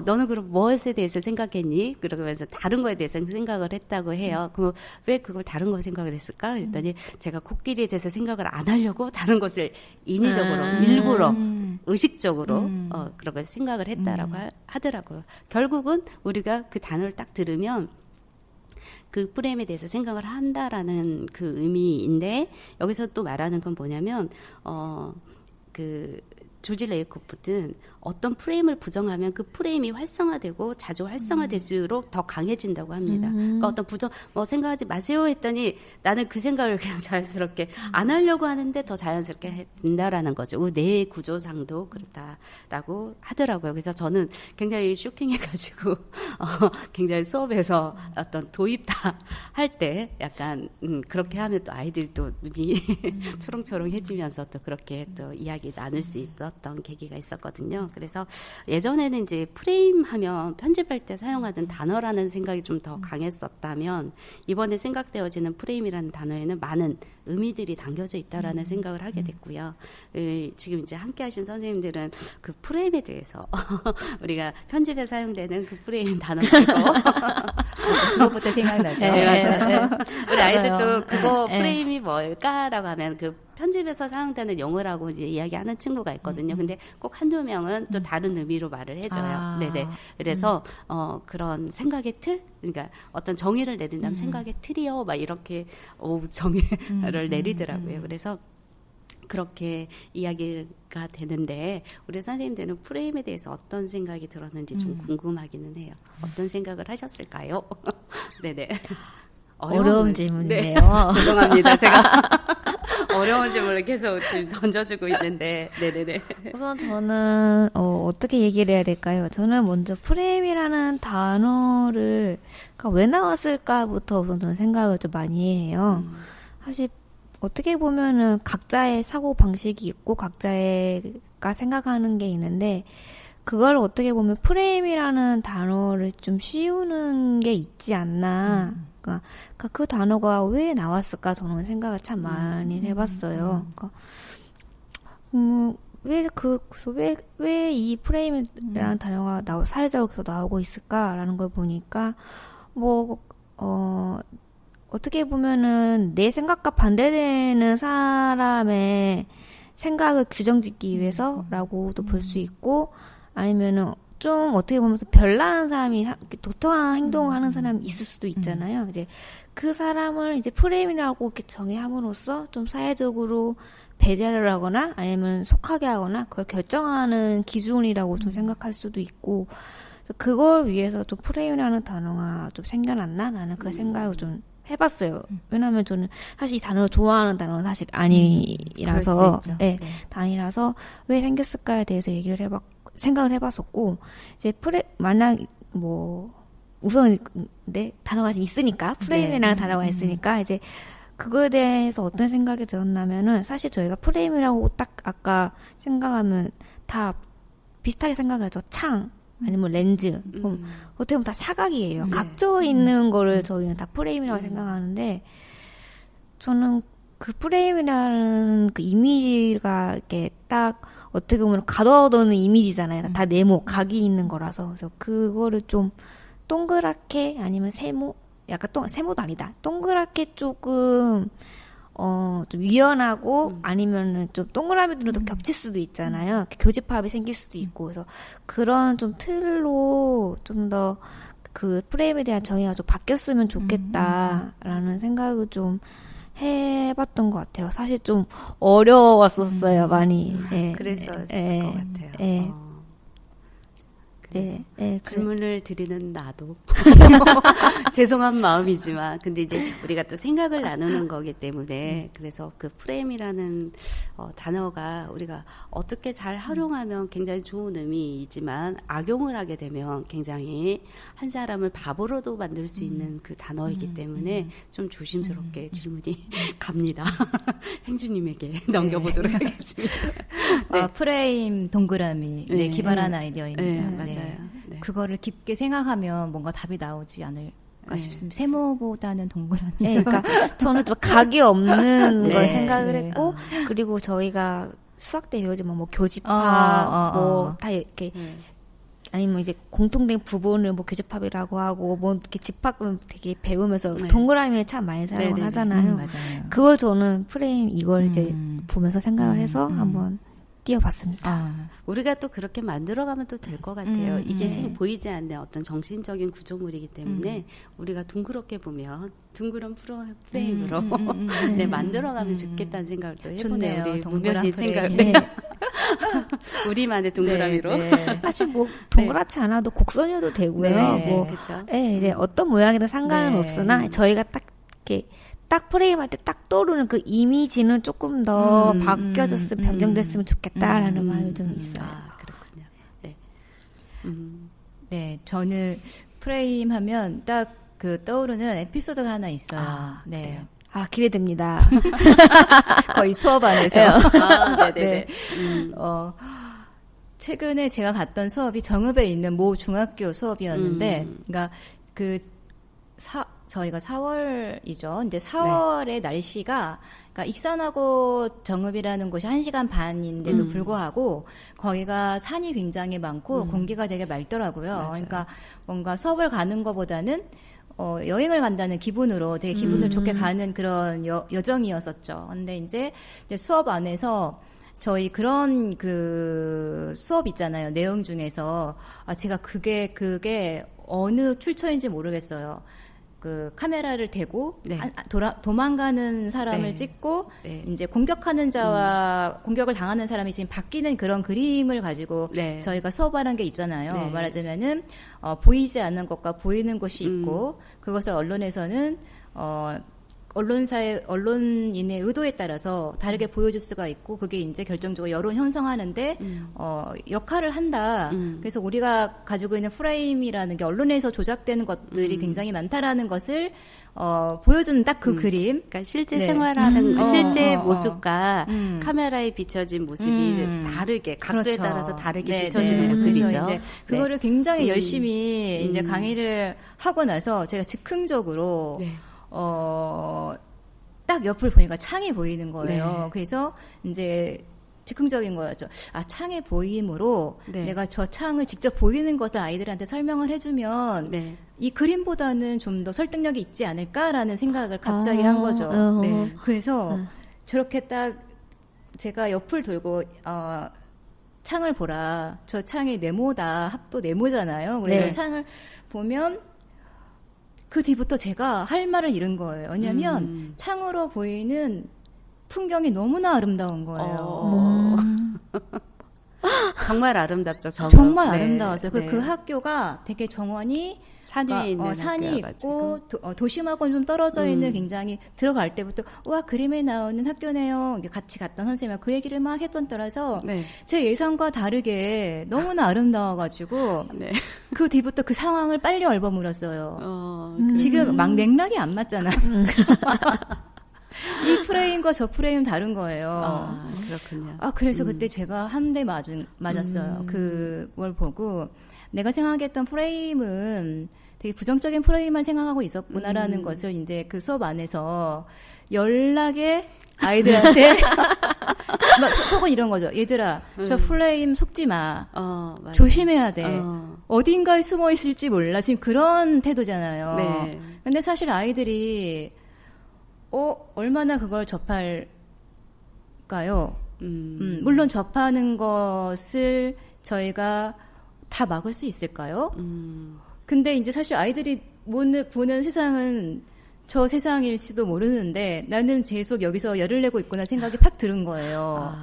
너는 그럼 무엇에 대해서 생각했니? 그러면서 다른 거에 대해서 생각을 했다고 해요. 그럼 왜 그걸 다른 거 생각을 했을까? 그랬더니 제가 코끼리에 대해서 생각을 안 하려고 다른 것을 인위적으로 일부러 의식적으로 그렇게 생각을 했다라고 하더라고요. 결국은 우리가 그 단어를 딱 들으면 그 프레임에 대해서 생각을 한다라는 그 의미인데 여기서 또 말하는 건 뭐냐면 조지 레이코프는 어떤 프레임을 부정하면 그 프레임이 활성화되고 자주 활성화될수록 더 강해진다고 합니다. 그러니까 어떤 생각하지 마세요 했더니 나는 그 생각을 그냥 자연스럽게 안 하려고 하는데 더 자연스럽게 된다라는 거죠. 내 구조상도 그렇다라고 하더라고요. 그래서 저는 굉장히 쇼킹해가지고 굉장히 수업에서 어떤 도입다 할 때 약간 그렇게 하면 또 아이들이 또 눈이 초롱초롱해지면서 또 그렇게 또 이야기 나눌 수 있었던 계기가 있었거든요. 그래서 예전에는 이제 프레임 하면 편집할 때 사용하던 단어라는 생각이 좀 더 강했었다면 이번에 생각되어지는 프레임이라는 단어에는 많은 의미들이 담겨져 있다라는 생각을 하게 됐고요. 지금 이제 함께 하신 선생님들은 그 프레임에 대해서 우리가 편집에 사용되는 그 프레임 단어 말고 그것부터 생각나죠. 네, 맞아요. 우리 아이들도 그거 프레임이 뭘까라고 하면 그 편집에서 사용되는 용어라고 이제 이야기하는 친구가 있거든요. 근데 꼭 한두 명은 또 다른 의미로 말을 해줘요. 네네. 그래서 그런 생각의 틀, 그러니까 어떤 정의를 내린다면 생각의 틀이요, 막 이렇게 정의를 내리더라고요. 그래서 그렇게 이야기가 되는데 우리 선생님들은 프레임에 대해서 어떤 생각이 들었는지 좀 궁금하기는 해요. 어떤 생각을 하셨을까요? 네네. 어려운 질문이네요. 네. 죄송합니다. 제가 어려운 질문을 계속 지금 던져주고 있는데, 네네네. 우선 저는 어떻게 얘기를 해야 될까요? 저는 먼저 프레임이라는 단어를 왜 나왔을까부터 우선 저는 생각을 좀 많이 해요. 사실 어떻게 보면은 각자의 사고 방식이 있고 각자가 생각하는 게 있는데 그걸 어떻게 보면 프레임이라는 단어를 좀 씌우는 게 있지 않나. 그러니까 그 단어가 왜 나왔을까 저는 생각을 참 많이 해봤어요. 그러니까 왜 이 프레임이라는 단어가 사회적으로 나오고 있을까라는 걸 보니까 어떻게 보면은 내 생각과 반대되는 사람의 생각을 규정짓기 위해서라고도 볼 수 있고 아니면은 좀 어떻게 보면 별난 사람이 도토한 행동을 하는 사람이 있을 수도 있잖아요. 이제 그 사람을 이제 프레임이라고 이렇게 정의함으로써 좀 사회적으로 배제를 하거나 아니면 속하게 하거나 그걸 결정하는 기준이라고 좀 생각할 수도 있고 그걸 위해서 좀 프레임이라는 단어가 좀 생겨났나라는 그 생각을 좀 해봤어요. 왜냐하면 저는 사실 이 단어를 좋아하는 단어는 사실 아니라서, 네, 아니라서 왜 생겼을까에 대해서 생각을 해봤었고, 이제 만약 우선 단어가 지금 있으니까 프레임이라는 단어가 있으니까 이제 그거에 대해서 어떤 생각이 들었냐면은 사실 저희가 프레임이라고 딱 아까 생각하면 다 비슷하게 생각하죠. 창. 아니면 렌즈. 어떻게 보면 다 사각이에요. 각져 있는 거를 저희는 다 프레임이라고 생각하는데, 저는 그 프레임이라는 그 이미지가 이렇게 딱 어떻게 보면 가둬두는 이미지잖아요. 다 네모, 각이 있는 거라서. 그래서 그거를 좀 동그랗게 아니면 세모, 약간 세모도 아니다. 동그랗게 조금 좀 유연하고 아니면은 좀 동그라미들도 겹칠 수도 있잖아요. 교집합이 생길 수도 있고. 그래서 그런 좀 틀로 좀 더 그 프레임에 대한 정의가 좀 바뀌었으면 좋겠다라는 생각을 좀 해봤던 것 같아요. 사실 좀 어려웠었어요, 많이. 그랬었을 것 같아요. 질문을 드리는 나도 죄송한 마음이지만 근데 이제 우리가 또 생각을 나누는 거기 때문에 그래서 그 프레임이라는 단어가 우리가 어떻게 잘 활용하면 굉장히 좋은 의미이지만 악용을 하게 되면 굉장히 한 사람을 바보로도 만들 수 있는 그 단어이기 때문에 좀 조심스럽게 질문이 갑니다. 행주님에게 넘겨보도록 하겠습니다. 프레임 동그라미 기발한 아이디어입니다. 맞아요. 네. 그거를 깊게 생각하면 뭔가 답이 나오지 않을까 싶습니다. 세모보다는 동그라미. 그러니까 저는 좀 각이 없는 걸 생각을 했고, 그리고 저희가 수학 때 배우지만 뭐 교집합, 뭐 다 이렇게 아니면 이제 공통된 부분을 뭐 교집합이라고 하고 뭐 이렇게 집합 되게 배우면서 동그라미를 참 많이 사용을 하잖아요. 맞아요. 그걸 저는 프레임 이걸 이제 보면서 생각을 해서 한번 띄워봤습니다. 우리가 또 그렇게 만들어가면 또 될 것 같아요. 이게 보이지 않는 어떤 정신적인 구조물이기 때문에 우리가 둥그렇게 보면 둥그런 프레임으로 만들어가면 좋겠다는 생각을 또 해보네요. 우리 문명님 생각을. 우리만의 동그라미로. 사실 뭐 동그랗지 않아도 곡선이어도 되고요. 이제 어떤 모양이든 상관은 없으나 저희가 딱 이렇게 딱 프레임할 때 딱 떠오르는 그 이미지는 조금 더 바뀌어졌으면 변경됐으면 좋겠다라는 마음이 좀 있어요. 그렇군요. 네, 저는 프레임 하면 딱 그 떠오르는 에피소드가 하나 있어요. 네. 기대됩니다. 거의 수업 안에서. 네네. 최근에 제가 갔던 수업이 정읍에 있는 모 중학교 수업이었는데, 그러니까 저희가 4월이죠. 근데 4월에 날씨가, 그러니까 익산하고 정읍이라는 곳이 1시간 반인데도 불구하고, 거기가 산이 굉장히 많고, 공기가 되게 맑더라고요. 맞아요. 그러니까 뭔가 수업을 가는 것보다는, 여행을 간다는 기분으로 되게 기분을 좋게 가는 그런 여정이었었죠. 근데 이제 수업 안에서 저희 그런 그 수업 있잖아요. 내용 중에서, 제가 그게 어느 출처인지 모르겠어요. 그 카메라를 대고 도망가는 사람을 찍고 이제 공격하는 자와 공격을 당하는 사람이 지금 바뀌는 그런 그림을 가지고 저희가 수업하는 게 있잖아요. 말하자면은 보이지 않는 것과 보이는 것이 있고 그것을 언론에서는 언론인의 의도에 따라서 다르게 보여줄 수가 있고 그게 이제 결정적으로 여론 형성하는데 역할을 한다. 그래서 우리가 가지고 있는 프레임이라는 게 언론에서 조작되는 것들이 굉장히 많다라는 것을 보여주는 딱 그 그림. 그러니까 실제 생활하는 실제 모습과 카메라에 비춰진 모습이 다르게 각도에 따라서 다르게 비춰지는 모습이죠. 그래서 이제 그거를 굉장히 열심히 이제 강의를 하고 나서 제가 즉흥적으로 딱 옆을 보니까 창이 보이는 거예요. 그래서 이제 즉흥적인 거였죠. 창이 보임으로 내가 저 창을 직접 보이는 것을 아이들한테 설명을 해주면 이 그림보다는 좀 더 설득력이 있지 않을까라는 생각을 갑자기 한 거죠. 그래서 저렇게 딱 제가 옆을 돌고 창을 보라. 저 창이 네모다. 합도 네모잖아요. 그래서 창을 보면 그 뒤부터 제가 할 말을 잃은 거예요. 왜냐하면 창으로 보이는 풍경이 너무나 아름다운 거예요. 정말 아름답죠. 정말 아름다웠어요. 그 학교가 되게 정원이 산 위에 있는 산이 있고 도심하고는 좀 떨어져 있는 굉장히 들어갈 때부터 와 그림에 나오는 학교네요. 같이 갔던 선생님과 그 얘기를 막 했던 때라서 제 예상과 다르게 너무나 아름다워가지고 그 뒤부터 그 상황을 빨리 얼버물었어요. 지금 막 맥락이 안 맞잖아. 이 프레임과 저 프레임 다른 거예요. 그렇군요. 그래서 그때 제가 한 대 맞았어요. 그걸 보고 내가 생각했던 프레임은 되게 부정적인 프레임만 생각하고 있었구나라는 것을 이제 그 수업 안에서 연락에 아이들한테 막 속은 이런 거죠. 얘들아, 저 프레임 속지 마. 조심해야 돼. 어딘가에 숨어 있을지 몰라. 지금 그런 태도잖아요. 네. 근데 사실 아이들이 얼마나 그걸 접할까요? 물론 접하는 것을 저희가 다 막을 수 있을까요? 근데 이제 사실 아이들이 보는 세상은 저 세상일지도 모르는데 나는 계속 여기서 열을 내고 있구나 생각이 팍 드는 거예요.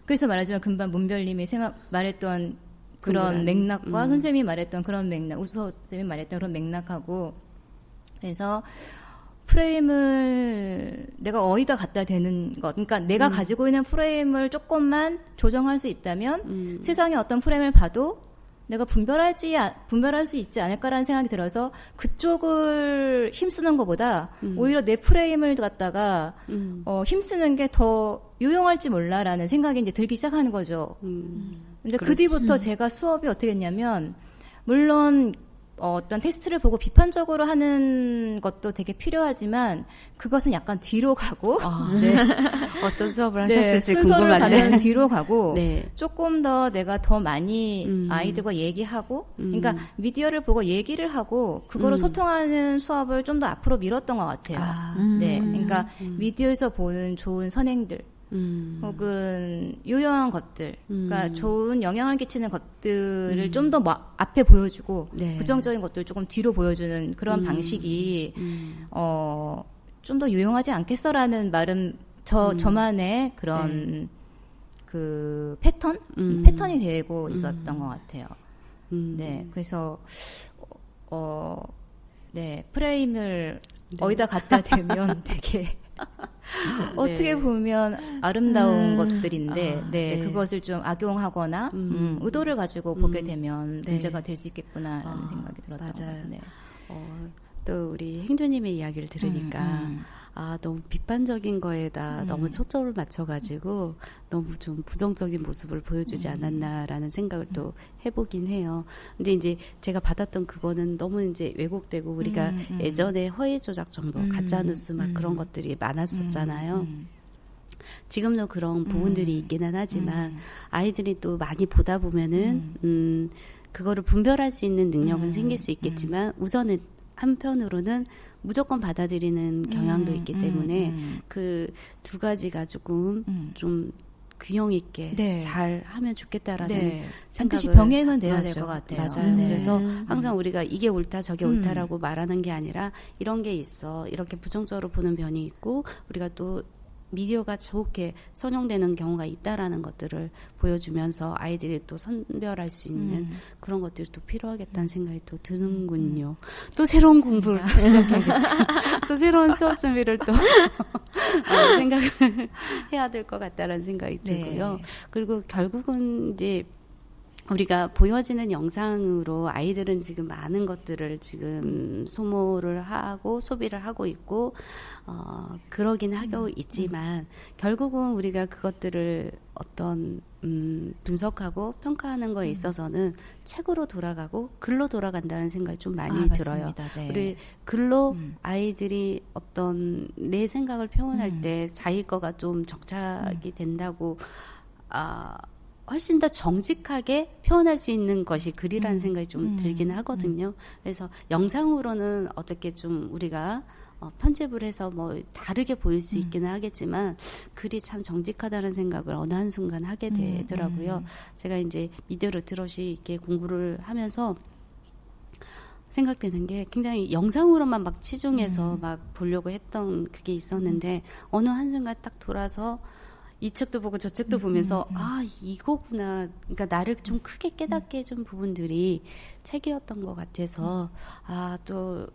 그래서 말하자면 금방 문별님이 말했던 그런 맥락과 선생님이 말했던 그런 맥락, 우수호 선생님이 말했던 그런 맥락하고 그래서 프레임을 내가 어디다 갖다 대는 것, 그러니까 내가 가지고 있는 프레임을 조금만 조정할 수 있다면 세상에 어떤 프레임을 봐도 내가 분별할 수 있지 않을까라는 생각이 들어서 그쪽을 힘쓰는 것보다 오히려 내 프레임을 갖다가 힘쓰는 게 더 유용할지 몰라라는 생각이 이제 들기 시작하는 거죠. 근데 그 뒤부터 제가 수업이 어떻게 됐냐면 물론 어떤 테스트를 보고 비판적으로 하는 것도 되게 필요하지만 그것은 약간 뒤로 가고 네. 어떤 수업을 하셨을지 순서를 궁금한데 가면 뒤로 가고 네. 조금 더 내가 더 많이 아이들과 얘기하고 그러니까 미디어를 보고 얘기를 하고 그거로 소통하는 수업을 좀 더 앞으로 밀었던 것 같아요. 네, 그러니까 미디어에서 보는 좋은 선행들 혹은 유용한 것들, 그러니까 좋은 영향을 끼치는 것들을 좀 더 앞에 보여주고 네. 부정적인 것들을 조금 뒤로 보여주는 그런 방식이 좀 더 유용하지 않겠어라는 말은 저만의 그런 네. 그 패턴이 되고 있었던 것 같아요. 네, 그래서 네 프레임을 네. 어디다 갖다 대면 되게 어떻게 보면 아름다운 것들인데 네, 그것을 좀 악용하거나 의도를 가지고 보게 되면 네. 문제가 될 수 있겠구나라는 생각이 들었던 것 같아요. 네. 또 우리 행주님의 이야기를 들으니까 너무 비판적인 거에다 너무 초점을 맞춰가지고 너무 좀 부정적인 모습을 보여주지 않았나라는 생각을 또 해보긴 해요. 근데 이제 제가 받았던 그거는 너무 이제 왜곡되고 우리가 예전에 허위 조작 정보, 가짜뉴스 막 그런 것들이 많았었잖아요. 지금도 그런 부분들이 있기는 하지만 아이들이 또 많이 보다 보면은 그거를 분별할 수 있는 능력은 생길 수 있겠지만 우선은 한편으로는 무조건 받아들이는 경향도 있기 때문에 그 두 가지가 조금 좀 균형 있게 네. 잘 하면 좋겠다라는 네. 생각을 반드시 병행은 돼야 될 것 같아요. 맞아요. 네. 그래서 항상 우리가 이게 옳다 저게 옳다라고 말하는 게 아니라 이런 게 있어. 이렇게 부정적으로 보는 면이 있고 우리가 또 미디어가 좋게 선용되는 경우가 있다라는 것들을 보여주면서 아이들이 또 선별할 수 있는 그런 것들이 또 필요하겠다는 생각이 또 드는군요. 또 새로운 공부를 시작하겠습니다. 또 새로운 수업 준비를 또 생각을 해야 될 것 같다라는 생각이 들고요. 네. 그리고 결국은 이제 우리가 보여지는 영상으로 아이들은 지금 많은 것들을 지금 소모를 하고 소비를 하고 있고 그러긴 하고 있지만 결국은 우리가 그것들을 어떤 분석하고 평가하는 거에 있어서는 책으로 돌아가고 글로 돌아간다는 생각이 좀 많이 들어요. 네. 우리 글로 아이들이 어떤 내 생각을 표현할 때 자기 거가 좀 정착이 된다고 훨씬 더 정직하게 표현할 수 있는 것이 글이라는 생각이 좀 들기는 하거든요. 그래서 영상으로는 어떻게 좀 우리가 편집을 해서 뭐 다르게 보일 수 있기는 하겠지만 글이 참 정직하다는 생각을 어느 한순간 하게 되더라고요. 제가 이제 미디어 리터러시 이렇게 공부를 하면서 생각되는 게 굉장히 영상으로만 막 치중해서 막 보려고 했던 그게 있었는데 어느 한순간 딱 돌아서 이 책도 보고 저 책도 보면서 이거구나. 그러니까 나를 좀 크게 깨닫게 해준 부분들이 책이었던 것 같아서 또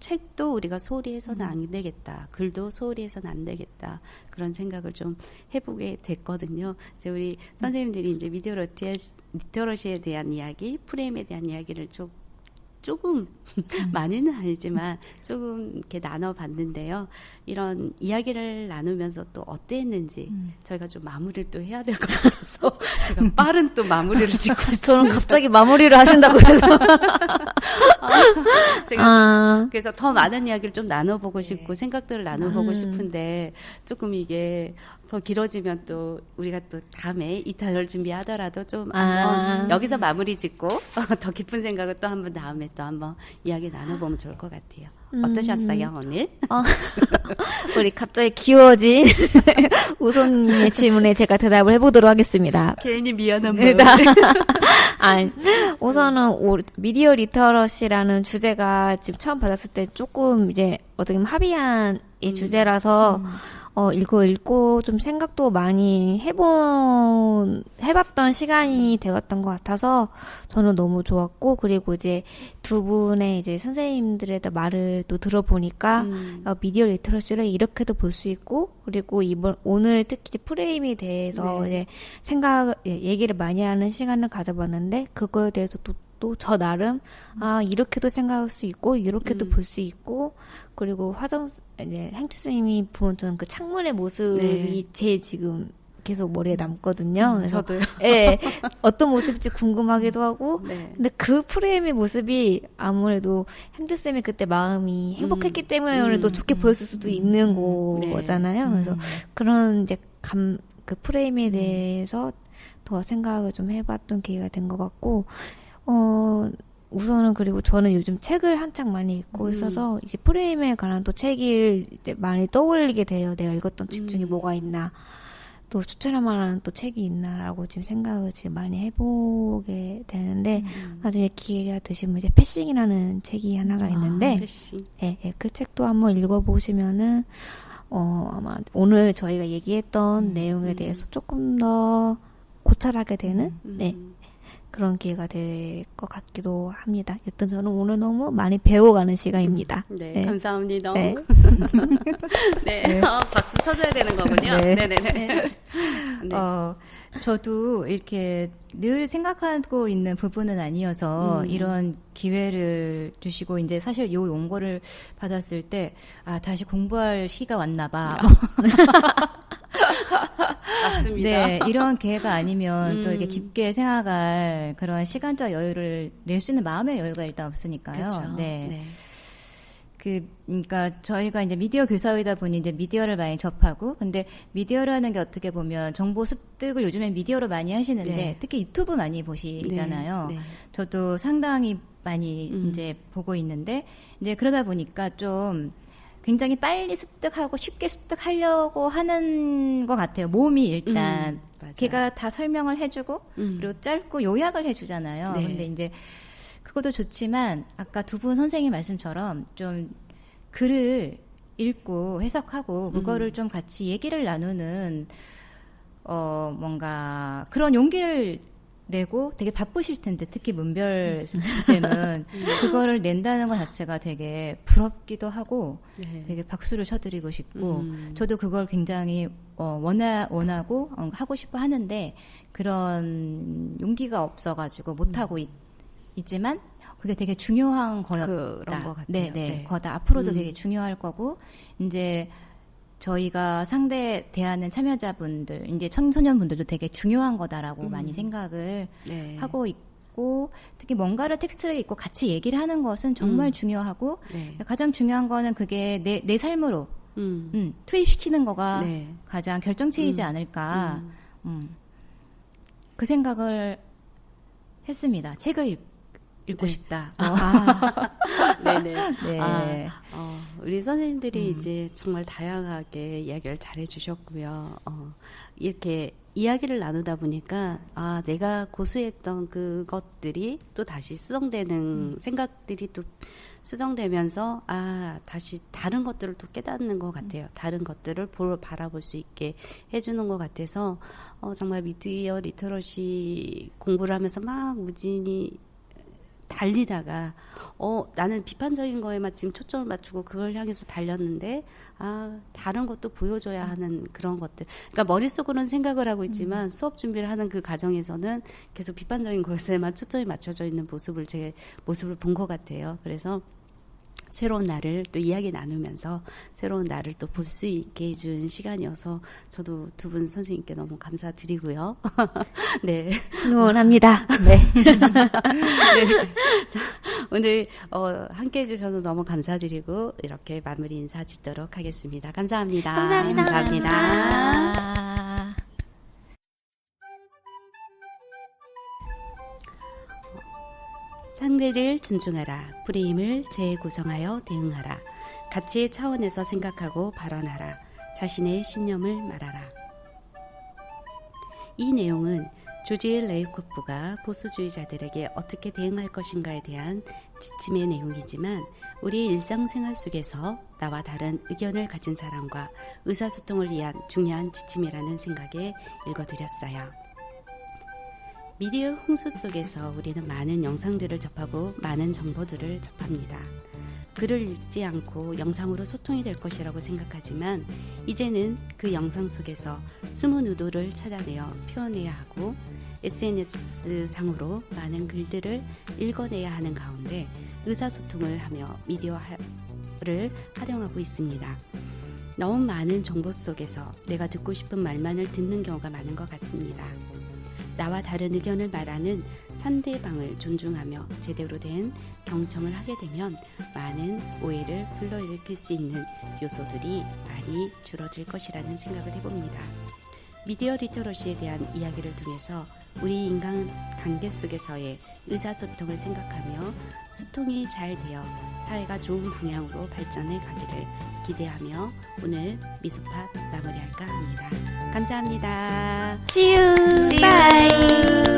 책도 우리가 소홀히 해서는 안 되겠다. 글도 소홀히 해서는 안 되겠다. 그런 생각을 좀 해보게 됐거든요. 이제 우리 선생님들이 이제 미디어 리터러시에 대한 이야기, 프레임에 대한 이야기를 쭉 조금 많이는 아니지만 조금 이렇게 나눠봤는데요. 이런 이야기를 나누면서 또 어땠는지 저희가 좀 마무리를 또 해야 될 것 같아서 제가 빠른 또 마무리를 짓고 있습니다. 저는 갑자기 마무리를 하신다고 해서 제가 그래서 더 많은 이야기를 좀 나눠보고 싶고 생각들을 나눠보고 싶은데 조금 이게 더 길어지면 또 우리가 또 다음에 2탄을 준비하더라도 좀 여기서 마무리 짓고 더 깊은 생각을 또 한번 다음에 또 한번 이야기 나눠보면 좋을 것 같아요. 어떠셨어요, 오늘? 우리 갑자기 귀여워진 우선님의 질문에 제가 대답을 해보도록 하겠습니다. 괜히 미안한 마음. 아니, 우선은 미디어 리터러시라는 주제가 지금 처음 받았을 때 조금 이제 어떻게 보면 합의한 이 주제라서 읽고 좀 생각도 많이 해봤던 시간이 되었던 것 같아서 저는 너무 좋았고, 그리고 이제 두 분의 이제 선생님들의 말을 또 들어보니까 미디어 리터러시를 이렇게도 볼 수 있고, 그리고 오늘 특히 프레임에 대해서 이제 얘기를 많이 하는 시간을 가져봤는데, 그거에 대해서 또 저 나름 이렇게도 생각할 수 있고 이렇게도 볼 수 있고, 그리고 행주 선생님이 보면 저는 그 창문의 모습이 제일 지금 계속 머리에 남거든요. 그래서 저도요. 네, 어떤 모습일지 궁금하기도 하고, 근데 그 프레임의 모습이 아무래도 행주 쌤이 그때 마음이 행복했기 때문에 또 좋게 보였을 수도 있는 거잖아요. 그래서 그런 이제 그 프레임에 대해서 더 생각을 좀 해봤던 계기가 된 것 같고. 우선은 그리고 저는 요즘 책을 한창 많이 읽고 있어서 이제 프레임에 관한 또 책을 이제 많이 떠올리게 돼요. 내가 읽었던 책 중에 뭐가 있나, 또 추천할 만한 또 책이 있나라고 지금 생각을 지금 많이 해보게 되는데, 나중에 기회가 되시면 이제 패싱이라는 책이 하나가 있는데, 그 책도 한번 읽어보시면은 아마 오늘 저희가 얘기했던 내용에 대해서 조금 더 고찰하게 되는 그런 기회가 될 것 같기도 합니다. 여튼 저는 오늘 너무 많이 배워가는 시간입니다. 네, 감사합니다. 네. 박수 쳐줘야 되는 거군요. 네네네. 저도 이렇게 늘 생각하고 있는 부분은 아니어서 이런 기회를 주시고, 이제 사실 요 용고를 받았을 때, 다시 공부할 시기가 왔나 봐. 맞습니다. 네, 이런 기회가 아니면 또 이렇게 깊게 생각할 그런 시간적 여유를 낼 수 있는 마음의 여유가 일단 없으니까요. 그렇죠. 네. 그러니까 저희가 이제 미디어 교사이다 보니 이제 미디어를 많이 접하고, 근데 미디어라는 게 어떻게 보면 정보 습득을 요즘에 미디어로 많이 하시는데 특히 유튜브 많이 보시잖아요. 저도 상당히 많이 이제 보고 있는데, 이제 그러다 보니까 좀 굉장히 빨리 습득하고 쉽게 습득하려고 하는 것 같아요. 몸이 일단 걔가 다 설명을 해주고 그리고 짧고 요약을 해주잖아요. 근데 이제 그것도 좋지만 아까 두 분 선생님 말씀처럼 좀 글을 읽고 해석하고 그거를 좀 같이 얘기를 나누는 뭔가 그런 용기를 내고, 되게 바쁘실 텐데 특히 문별 쌤은 그거를 낸다는 것 자체가 되게 부럽기도 하고 되게 박수를 쳐드리고 싶고, 저도 그걸 굉장히 원하고 하고 싶어 하는데 그런 용기가 없어가지고 못하고 있지만 그게 되게 중요한 거였다. 그런 것 같아요. 네. 거다. 앞으로도 되게 중요할 거고, 이제 저희가 상대 대하는 참여자분들, 이제 청소년분들도 되게 중요한 거다라고 많이 생각을 하고 있고, 특히 뭔가를 텍스트를 읽고 같이 얘기를 하는 것은 정말 중요하고, 가장 중요한 거는 그게 내 삶으로 투입시키는 거가 가장 결정체이지 않을까. 그 생각을 했습니다. 책을 읽고 싶다. 네네. 우리 선생님들이 이제 정말 다양하게 이야기를 잘해주셨고요. 이렇게 이야기를 나누다 보니까 내가 고수했던 그것들이 또 다시 수정되는 생각들이 또 수정되면서 다시 다른 것들을 또 깨닫는 것 같아요. 다른 것들을 바라볼 수 있게 해주는 것 같아서 정말 미디어 리터러시 공부를 하면서 막 무진히 달리다가 나는 비판적인 거에만 지금 초점을 맞추고 그걸 향해서 달렸는데 다른 것도 보여줘야 하는 그런 것들. 그러니까 머릿속으로는 생각을 하고 있지만 수업 준비를 하는 그 과정에서는 계속 비판적인 것에만 초점이 맞춰져 있는 모습을 본 것 같아요. 그래서 새로운 나를 또 이야기 나누면서 새로운 나를 또 볼 수 있게 해준 시간이어서 저도 두 분 선생님께 너무 감사드리고요. 네. 응원합니다. 네. 네. 자, 오늘 함께 해주셔서 너무 감사드리고 이렇게 마무리 인사 짓도록 하겠습니다. 감사합니다. 감사합니다. 감사합니다. 상대를 존중하라. 프레임을 재구성하여 대응하라. 가치의 차원에서 생각하고 발언하라. 자신의 신념을 말하라. 이 내용은 조지 레이코프가 보수주의자들에게 어떻게 대응할 것인가에 대한 지침의 내용이지만 우리 일상생활 속에서 나와 다른 의견을 가진 사람과 의사소통을 위한 중요한 지침이라는 생각에 읽어드렸어요. 미디어 홍수 속에서 우리는 많은 영상들을 접하고 많은 정보들을 접합니다. 글을 읽지 않고 영상으로 소통이 될 것이라고 생각하지만 이제는 그 영상 속에서 숨은 의도를 찾아내어 표현해야 하고 SNS상으로 많은 글들을 읽어내야 하는 가운데 의사소통을 하며 미디어를 활용하고 있습니다. 너무 많은 정보 속에서 내가 듣고 싶은 말만을 듣는 경우가 많은 것 같습니다. 나와 다른 의견을 말하는 상대방을 존중하며 제대로 된 경청을 하게 되면 많은 오해를 불러일으킬 수 있는 요소들이 많이 줄어들 것이라는 생각을 해봅니다. 미디어 리터러시에 대한 이야기를 통해서 우리 인간 관계 속에서의 의사소통을 생각하며 소통이 잘 되어 사회가 좋은 방향으로 발전해 가기를 기대하며 오늘 미소팟 마무리할까 합니다. 감사합니다. See you. Bye.